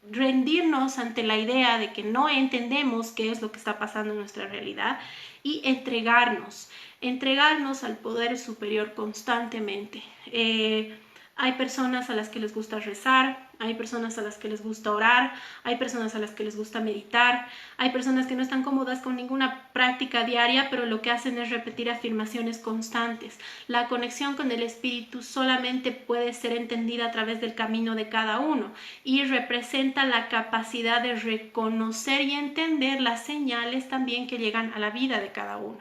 rendirnos ante la idea de que no entendemos qué es lo que está pasando en nuestra realidad y entregarnos al poder superior constantemente. Hay personas a las que les gusta rezar, hay personas a las que les gusta orar, hay personas a las que les gusta meditar, hay personas que no están cómodas con ninguna práctica diaria, pero lo que hacen es repetir afirmaciones constantes. La conexión con el espíritu solamente puede ser entendida a través del camino de cada uno y representa la capacidad de reconocer y entender las señales también que llegan a la vida de cada uno.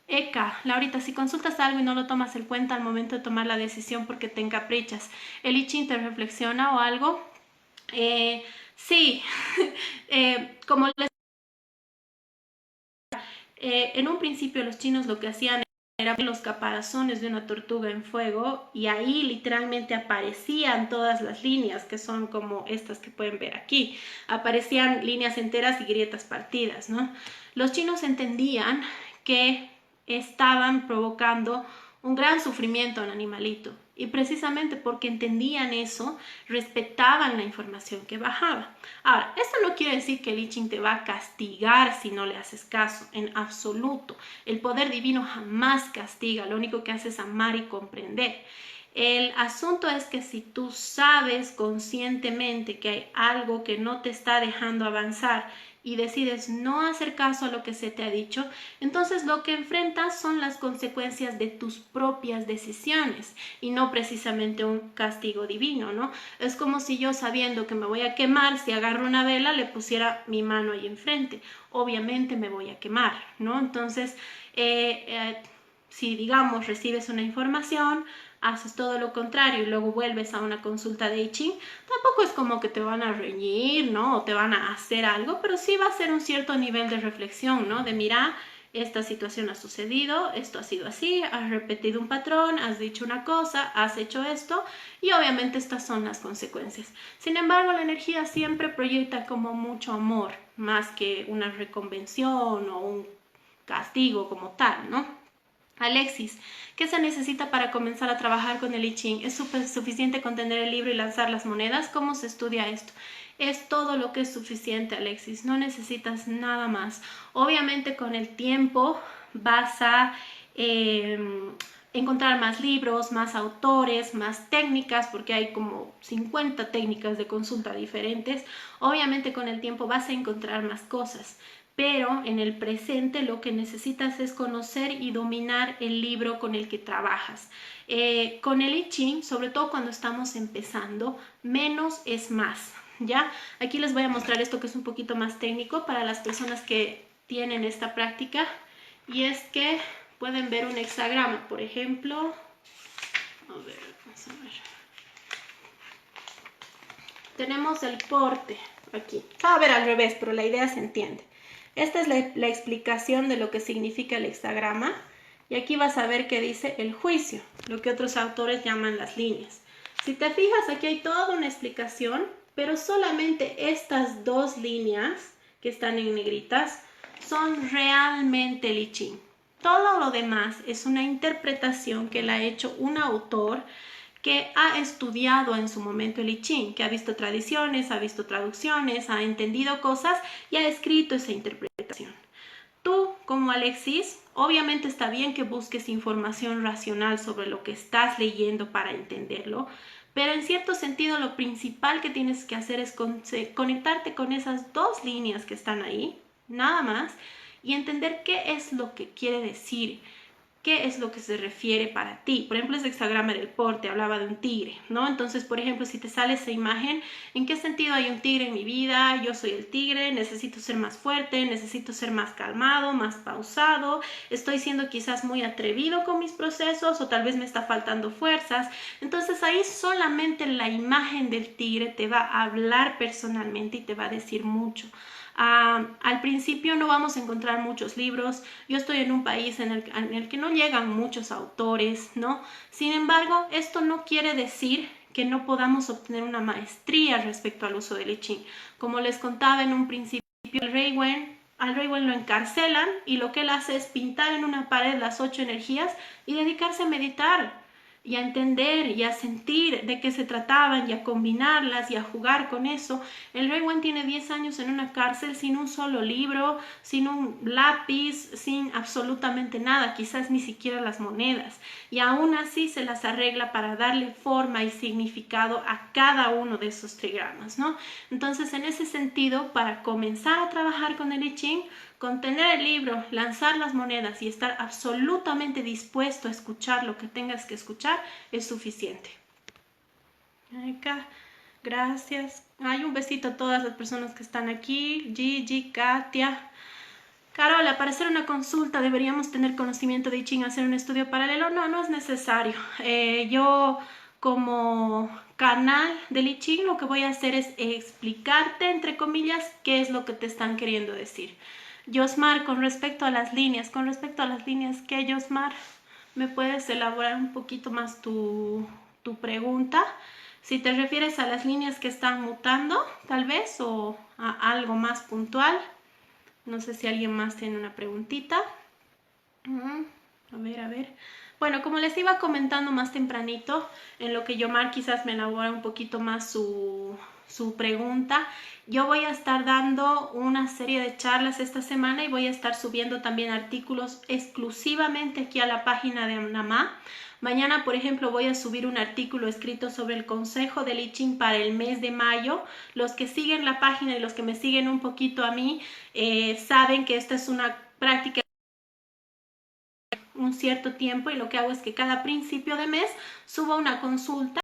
Eka, Laurita, si consultas algo y no lo tomas en cuenta al momento de tomar la decisión porque te encaprichas, ¿el I Ching te reflexiona o algo? Sí, como les en un principio los chinos lo que hacían era ver los caparazones de una tortuga en fuego y ahí literalmente aparecían todas las líneas que son como estas que pueden ver aquí. Aparecían líneas enteras y grietas partidas, ¿no? Los chinos entendían que estaban provocando un gran sufrimiento al animalito y precisamente porque entendían eso, respetaban la información que bajaba. Ahora, esto no quiere decir que el I Ching te va a castigar si no le haces caso, en absoluto. El poder divino jamás castiga, lo único que hace es amar y comprender. El asunto es que si tú sabes conscientemente que hay algo que no te está dejando avanzar y decides no hacer caso a lo que se te ha dicho, entonces lo que enfrentas son las consecuencias de tus propias decisiones y no precisamente un castigo divino, ¿no? Es como si yo, sabiendo que me voy a quemar, si agarro una vela le pusiera mi mano ahí enfrente. Obviamente me voy a quemar, ¿no? Entonces, si digamos recibes una información, haces todo lo contrario y luego vuelves a una consulta de I Ching, tampoco es como que te van a reñir, ¿no? O te van a hacer algo, pero sí va a ser un cierto nivel de reflexión, ¿no? De mira, esta situación ha sucedido, esto ha sido así, has repetido un patrón, has dicho una cosa, has hecho esto y obviamente estas son las consecuencias. Sin embargo, la energía siempre proyecta como mucho amor, más que una reconvención o un castigo como tal, ¿no? Alexis, ¿qué se necesita para comenzar a trabajar con el I Ching? ¿Es suficiente con tener el libro y lanzar las monedas? ¿Cómo se estudia esto? Es todo lo que es suficiente, Alexis. No necesitas nada más. Obviamente con el tiempo vas a encontrar más libros, más autores, más técnicas, porque hay como 50 técnicas de consulta diferentes. Obviamente con el tiempo vas a encontrar más cosas. Pero en el presente lo que necesitas es conocer y dominar el libro con el que trabajas. Con el I Ching, sobre todo cuando estamos empezando, menos es más, ¿ya? Aquí les voy a mostrar esto que es un poquito más técnico para las personas que tienen esta práctica, y es que pueden ver un hexagrama, por ejemplo. A ver, vamos a ver. Tenemos el porte aquí. Va a ver al revés, pero la idea se entiende. Esta es la explicación de lo que significa el hexagrama y aquí vas a ver que dice el juicio, lo que otros autores llaman las líneas. Si te fijas, aquí hay toda una explicación, pero solamente estas dos líneas que están en negritas son realmente el I Ching. Todo lo demás es una interpretación que la ha hecho un autor que ha estudiado en su momento el I Ching, que ha visto tradiciones, ha visto traducciones, ha entendido cosas y ha escrito esa interpretación. Tú, como Alexis, obviamente está bien que busques información racional sobre lo que estás leyendo para entenderlo, pero en cierto sentido lo principal que tienes que hacer es conectarte con esas dos líneas que están ahí, nada más, y entender qué es lo que quiere decir. ¿Qué es lo que se refiere para ti? Por ejemplo, ese hexagrama del porte hablaba de un tigre, ¿no? Entonces, por ejemplo, si te sale esa imagen, ¿en qué sentido hay un tigre en mi vida? Yo soy el tigre, necesito ser más fuerte, necesito ser más calmado, más pausado, estoy siendo quizás muy atrevido con mis procesos o tal vez me está faltando fuerzas. Entonces, ahí solamente la imagen del tigre te va a hablar personalmente y te va a decir mucho. Al principio no vamos a encontrar muchos libros. Yo estoy en un país en el que no llegan muchos autores, ¿no? Sin embargo, esto no quiere decir que no podamos obtener una maestría respecto al uso del I Ching. Como les contaba en un principio, al Rey Wen lo encarcelan y lo que él hace es pintar en una pared las 8 energías y dedicarse a meditar. y a entender y a sentir de qué se trataban y a combinarlas y a jugar con eso. El Rey Wen tiene 10 años en una cárcel sin un solo libro, sin un lápiz, sin absolutamente nada, quizás ni siquiera las monedas, y aún así se las arregla para darle forma y significado a cada uno de esos trigramas, ¿no? Entonces, en ese sentido, para comenzar a trabajar con el I Ching, con tener el libro, lanzar las monedas y estar absolutamente dispuesto a escuchar lo que tengas que escuchar es suficiente. Acá, gracias. Hay un besito a todas las personas que están aquí. Gigi, Katia. Carola, para hacer una consulta deberíamos tener conocimiento de I Ching, hacer un estudio paralelo. No, no es necesario. Yo como canal del I Ching lo que voy a hacer es explicarte, entre comillas, qué es lo que te están queriendo decir. Josmar, con respecto a las líneas, ¿qué, Josmar? ¿Me puedes elaborar un poquito más tu pregunta? Si te refieres a las líneas que están mutando, tal vez, o a algo más puntual. No sé si alguien más tiene una preguntita. A ver. Bueno, como les iba comentando más tempranito, en lo que Yomar quizás me elabora un poquito más su pregunta, yo voy a estar dando una serie de charlas esta semana y voy a estar subiendo también artículos exclusivamente aquí a la página de Namá. Mañana, por ejemplo, voy a subir un artículo escrito sobre el consejo del I Ching para el mes de mayo. Los que siguen la página y los que me siguen un poquito a mí saben que esta es una práctica un cierto tiempo, y lo que hago es que cada principio de mes subo una consulta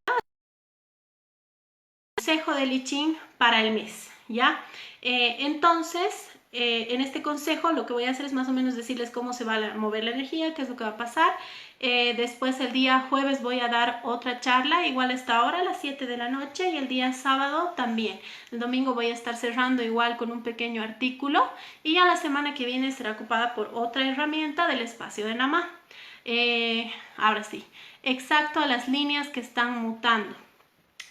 consejo del I Ching para el mes, ¿ya? Entonces, en este consejo lo que voy a hacer es más o menos decirles cómo se va a mover la energía, qué es lo que va a pasar. Después el día jueves voy a dar otra charla, igual a esta hora, a las 7 de la noche, y el día sábado también. El domingo voy a estar cerrando igual con un pequeño artículo, y ya la semana que viene será ocupada por otra herramienta del espacio de Namá. Ahora sí, exacto a las líneas que están mutando.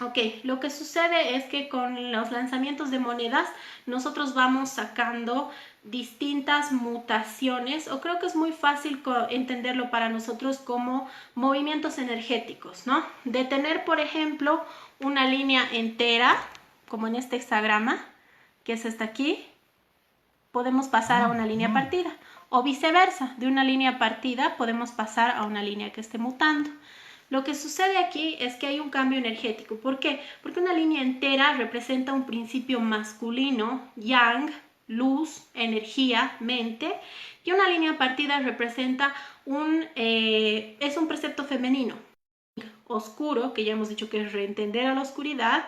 Ok, lo que sucede es que con los lanzamientos de monedas nosotros vamos sacando distintas mutaciones, o creo que es muy fácil entenderlo para nosotros como movimientos energéticos, ¿no? De tener, por ejemplo, una línea entera, como en este hexagrama, que es esta aquí, podemos pasar a una línea partida, o viceversa, de una línea partida podemos pasar a una línea que esté mutando. Lo que sucede aquí es que hay un cambio energético. ¿Por qué? Porque una línea entera representa un principio masculino, yang, luz, energía, mente, y una línea partida representa es un precepto femenino, oscuro, que ya hemos dicho que es reentender a la oscuridad,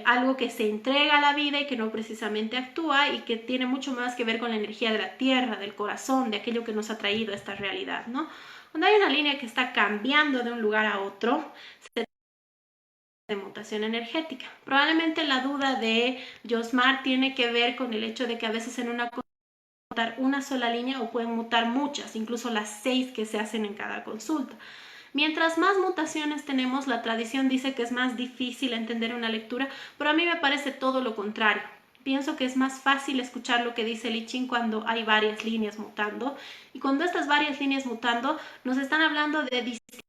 algo que se entrega a la vida y que no precisamente actúa, y que tiene mucho más que ver con la energía de la tierra, del corazón, de aquello que nos ha traído a esta realidad, ¿no? Cuando hay una línea que está cambiando de un lugar a otro, se trata de mutación energética. Probablemente la duda de Josmar tiene que ver con el hecho de que a veces en una mutar una sola línea, o pueden mutar muchas, incluso las 6 que se hacen en cada consulta. Mientras más mutaciones tenemos, la tradición dice que es más difícil entender una lectura, pero a mí me parece todo lo contrario. Pienso que es más fácil escuchar lo que dice el I Ching cuando hay varias líneas mutando, y cuando estas varias líneas mutando nos están hablando de distintas.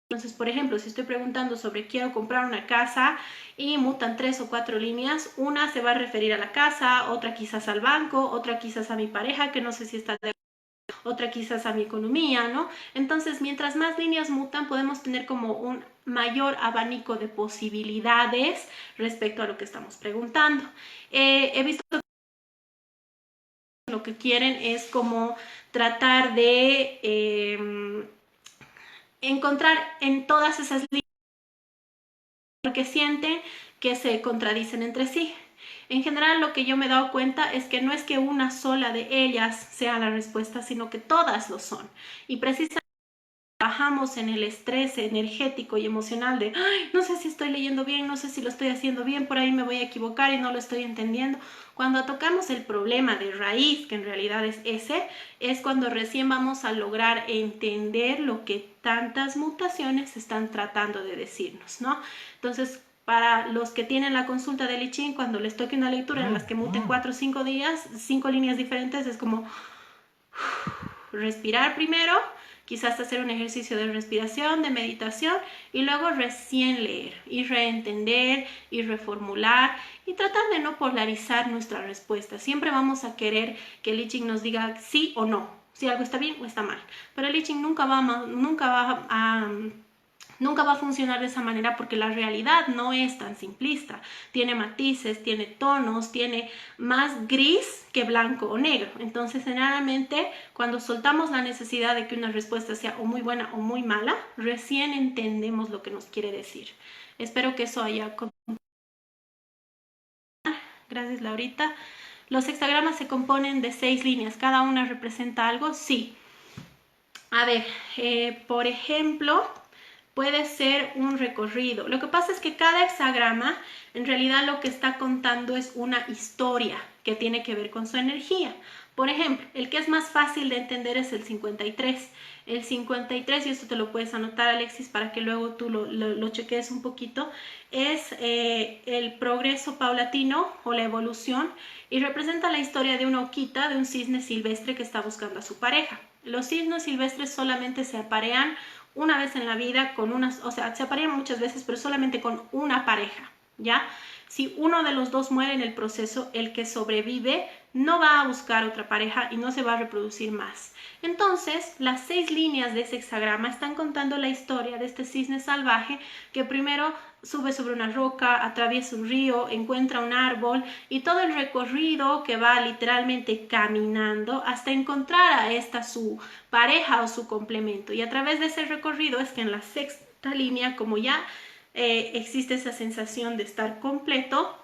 Entonces, por ejemplo, si estoy preguntando sobre quiero comprar una casa y mutan 3 o 4 líneas, una se va a referir a la casa, otra quizás al banco, otra quizás a mi pareja, que no sé si está de otra quizás a mi economía, ¿no? Entonces, mientras más líneas mutan, podemos tener como un mayor abanico de posibilidades respecto a lo que estamos preguntando. He visto que lo que quieren es como tratar de encontrar en todas esas líneas porque sienten que se contradicen entre sí. En general, lo que yo me he dado cuenta es que no es que una sola de ellas sea la respuesta, sino que todas lo son. Y precisamente trabajamos en el estrés energético y emocional de ay, no sé si estoy leyendo bien, no sé si lo estoy haciendo bien, por ahí me voy a equivocar y no lo estoy entendiendo. Cuando tocamos el problema de raíz, que en realidad es ese, es cuando recién vamos a lograr entender lo que tantas mutaciones están tratando de decirnos, ¿no? Entonces, para los que tienen la consulta del I Ching, cuando les toque una lectura en las que muten 4 o 5 días, 5 líneas diferentes, es como respirar primero, quizás hacer un ejercicio de respiración, de meditación y luego recién leer y reentender y reformular y tratar de no polarizar nuestra respuesta. Siempre vamos a querer que el I Ching nos diga sí o no, si algo está bien o está mal, pero el I Ching nunca va a funcionar de esa manera porque la realidad no es tan simplista. Tiene matices, tiene tonos, tiene más gris que blanco o negro. Entonces, generalmente, cuando soltamos la necesidad de que una respuesta sea o muy buena o muy mala, recién entendemos lo que nos quiere decir. Espero que eso haya... Gracias, Laurita. ¿Los hexagramas se componen de 6 líneas? ¿Cada una representa algo? Sí. A ver, por ejemplo... puede ser un recorrido. Lo que pasa es que cada hexagrama en realidad lo que está contando es una historia que tiene que ver con su energía. Por ejemplo, el que es más fácil de entender es el 53. El 53, y esto te lo puedes anotar, Alexis, para que luego tú lo cheques un poquito, es el progreso paulatino o la evolución y representa la historia de una oquita, de un cisne silvestre que está buscando a su pareja. Los cisnes silvestres solamente se aparean una vez en la vida con unas, o sea, se aparean muchas veces, pero solamente con una pareja, ¿ya? Si uno de los dos muere en el proceso, el que sobrevive no va a buscar otra pareja y no se va a reproducir más. Entonces, las 6 líneas de ese hexagrama están contando la historia de este cisne salvaje que primero sube sobre una roca, atraviesa un río, encuentra un árbol y todo el recorrido que va literalmente caminando hasta encontrar a esta su pareja o su complemento. Y a través de ese recorrido es que en la 6ª línea, como ya existe esa sensación de estar completo,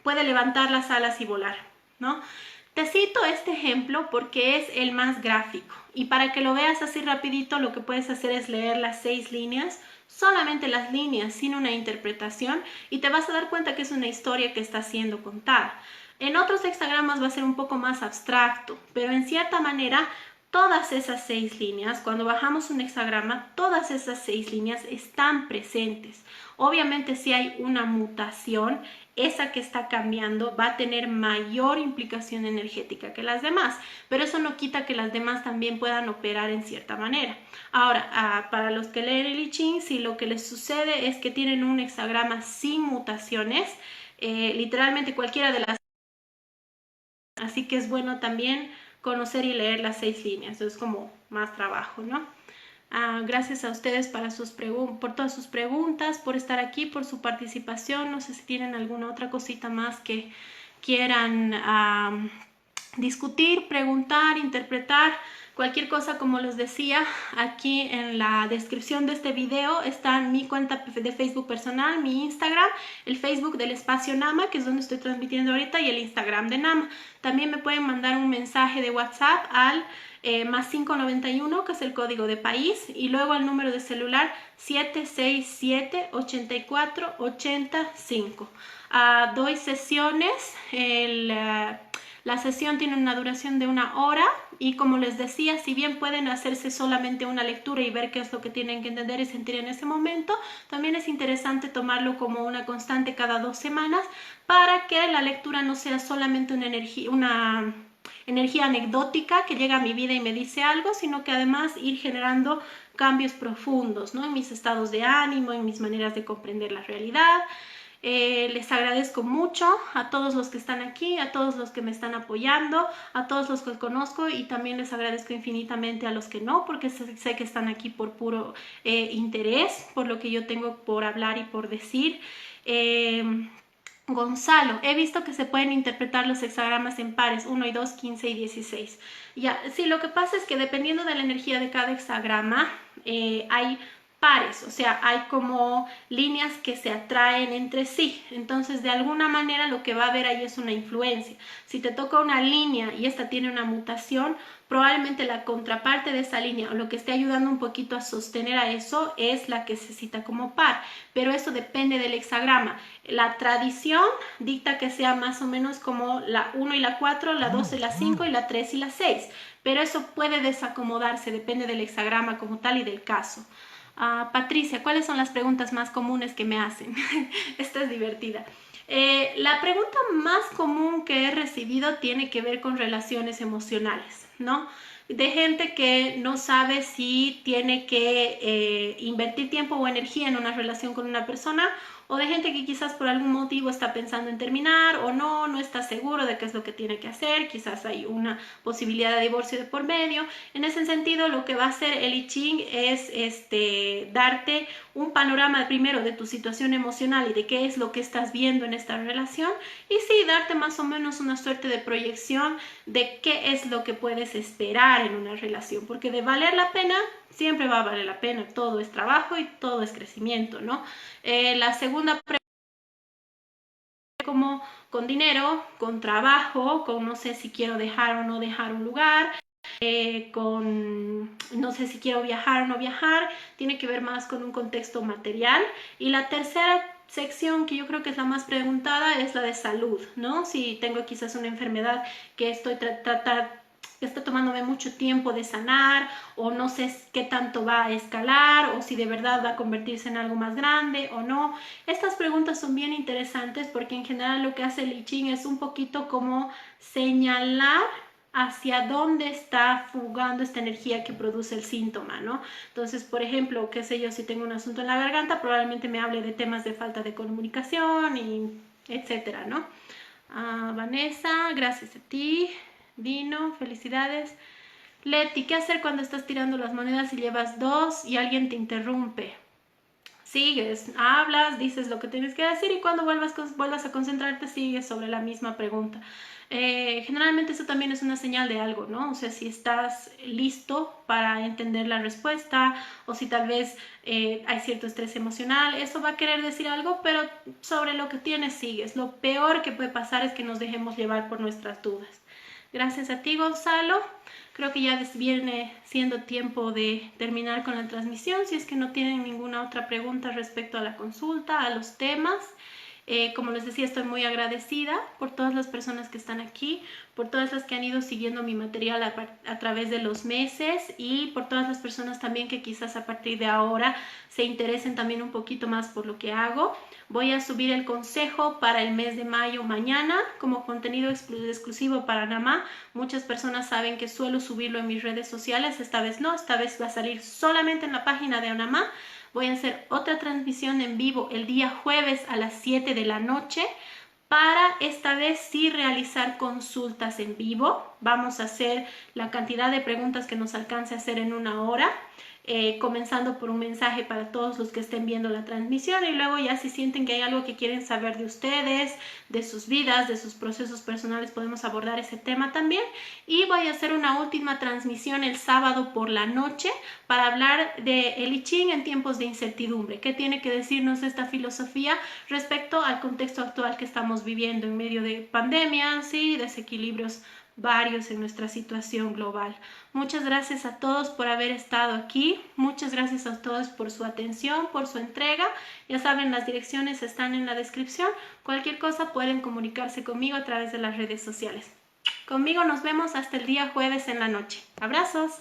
puede levantar las alas y volar, ¿no? Te cito este ejemplo porque es el más gráfico y para que lo veas así rapidito lo que puedes hacer es leer las 6 líneas, solamente las líneas sin una interpretación y te vas a dar cuenta que es una historia que está siendo contada. En otros hexagramas va a ser un poco más abstracto, pero en cierta manera todas esas 6 líneas, cuando bajamos un hexagrama, todas esas 6 líneas están presentes. Obviamente si hay una mutación, esa que está cambiando va a tener mayor implicación energética que las demás, pero eso no quita que las demás también puedan operar en cierta manera. Ahora, para los que leen el I Ching, si lo que les sucede es que tienen un hexagrama sin mutaciones, literalmente cualquiera de las... Así que es bueno también conocer y leer las 6 líneas, eso es como más trabajo, ¿no? Gracias a ustedes por todas sus preguntas, por estar aquí, por su participación. No sé si tienen alguna otra cosita más que quieran discutir, preguntar, interpretar. Cualquier cosa, como les decía, aquí en la descripción de este video está mi cuenta de Facebook personal, mi Instagram, el Facebook del espacio Nama, que es donde estoy transmitiendo ahorita, y el Instagram de Nama. También me pueden mandar un mensaje de WhatsApp al más 591, que es el código de país, y luego al número de celular 767-8485. Doy sesiones, la sesión tiene una duración de 1 hora y como les decía, si bien pueden hacerse solamente una lectura y ver qué es lo que tienen que entender y sentir en ese momento, también es interesante tomarlo como una constante cada 2 semanas para que la lectura no sea solamente una energía anecdótica que llega a mi vida y me dice algo, sino que además ir generando cambios profundos, ¿no? En mis estados de ánimo, en mis maneras de comprender la realidad. Les agradezco mucho a todos los que están aquí, a todos los que me están apoyando, a todos los que conozco y también les agradezco infinitamente a los que no, porque sé que están aquí por puro interés, por lo que yo tengo por hablar y por decir. Gonzalo, he visto que se pueden interpretar los hexagramas en pares 1 y 2, 15 y 16. Ya, sí, lo que pasa es que dependiendo de la energía de cada hexagrama hay pares, o sea, hay como líneas que se atraen entre sí. Entonces, de alguna manera lo que va a haber ahí es una influencia. Si te toca una línea y esta tiene una mutación, probablemente la contraparte de esa línea o lo que esté ayudando un poquito a sostener a eso es la que se cita como par, pero eso depende del hexagrama. La tradición dicta que sea más o menos como la 1 y la 4, la 2 y la 5 y la 3 y la 6, pero eso puede desacomodarse, depende del hexagrama como tal y del caso. Patricia, ¿cuáles son las preguntas más comunes que me hacen? Esta es divertida. La pregunta más común que he recibido tiene que ver con relaciones emocionales, ¿no? De gente que no sabe si tiene que invertir tiempo o energía en una relación con una persona, o de gente que quizás por algún motivo está pensando en terminar o no está seguro de qué es lo que tiene que hacer, quizás hay una posibilidad de divorcio de por medio. En ese sentido, lo que va a hacer el I Ching es darte un panorama primero de tu situación emocional y de qué es lo que estás viendo en esta relación, y sí, darte más o menos una suerte de proyección de qué es lo que puedes esperar en una relación, porque de valer la pena, siempre va a valer la pena, todo es trabajo y todo es crecimiento, ¿no? La segunda pregunta, como con dinero, con trabajo, con no sé si quiero dejar o no dejar un lugar, con no sé si quiero viajar o no viajar, tiene que ver más con un contexto material. Y la tercera sección, que yo creo que es la más preguntada, es la de salud, ¿no? Si tengo quizás una enfermedad que estoy tratando, está tomándome mucho tiempo de sanar, o no sé qué tanto va a escalar, o si de verdad va a convertirse en algo más grande o no. Estas preguntas son bien interesantes porque en general lo que hace el I Ching es un poquito como señalar hacia dónde está fugando esta energía que produce el síntoma, ¿no? Entonces, por ejemplo, qué sé yo, si tengo un asunto en la garganta, probablemente me hable de temas de falta de comunicación y etcétera, ¿no? Vanessa, gracias a ti. Dino, felicidades. Leti, ¿qué hacer cuando estás tirando las monedas y llevas dos y alguien te interrumpe? Sigues, hablas, dices lo que tienes que decir, y cuando vuelvas a concentrarte sigues sobre la misma pregunta. Generalmente eso también es una señal de algo, ¿no? O sea, si estás listo para entender la respuesta, o si tal vez hay cierto estrés emocional, eso va a querer decir algo, pero sobre lo que tienes sigues. Lo peor que puede pasar es que nos dejemos llevar por nuestras dudas. Gracias a ti, Gonzalo. Creo que ya viene siendo tiempo de terminar con la transmisión. Si es que no tienen ninguna otra pregunta respecto a la consulta, a los temas. Como les decía, estoy muy agradecida por todas las personas que están aquí, por todas las que han ido siguiendo mi material a través de los meses, y por todas las personas también que quizás a partir de ahora se interesen también un poquito más por lo que hago. Voy a subir el consejo para el mes de mayo mañana como contenido exclusivo para Namá. Muchas personas saben que suelo subirlo en mis redes sociales, esta vez no, esta vez va a salir solamente en la página de Namá. Voy a hacer otra transmisión en vivo el día jueves a las 7 de la noche para esta vez sí realizar consultas en vivo. Vamos a hacer la cantidad de preguntas que nos alcance a hacer en una hora. Comenzando por un mensaje para todos los que estén viendo la transmisión, y luego ya si sienten que hay algo que quieren saber de ustedes, de sus vidas, de sus procesos personales, podemos abordar ese tema también. Y voy a hacer una última transmisión el sábado por la noche para hablar de el I Ching en tiempos de incertidumbre. ¿Qué tiene que decirnos esta filosofía respecto al contexto actual que estamos viviendo en medio de pandemias y desequilibrios varios en nuestra situación global? Muchas gracias a todos por haber estado aquí. Muchas gracias a todos por su atención, por su entrega. Ya saben, las direcciones están en la descripción. Cualquier cosa pueden comunicarse conmigo a través de las redes sociales. Conmigo nos vemos hasta el día jueves en la noche. Abrazos.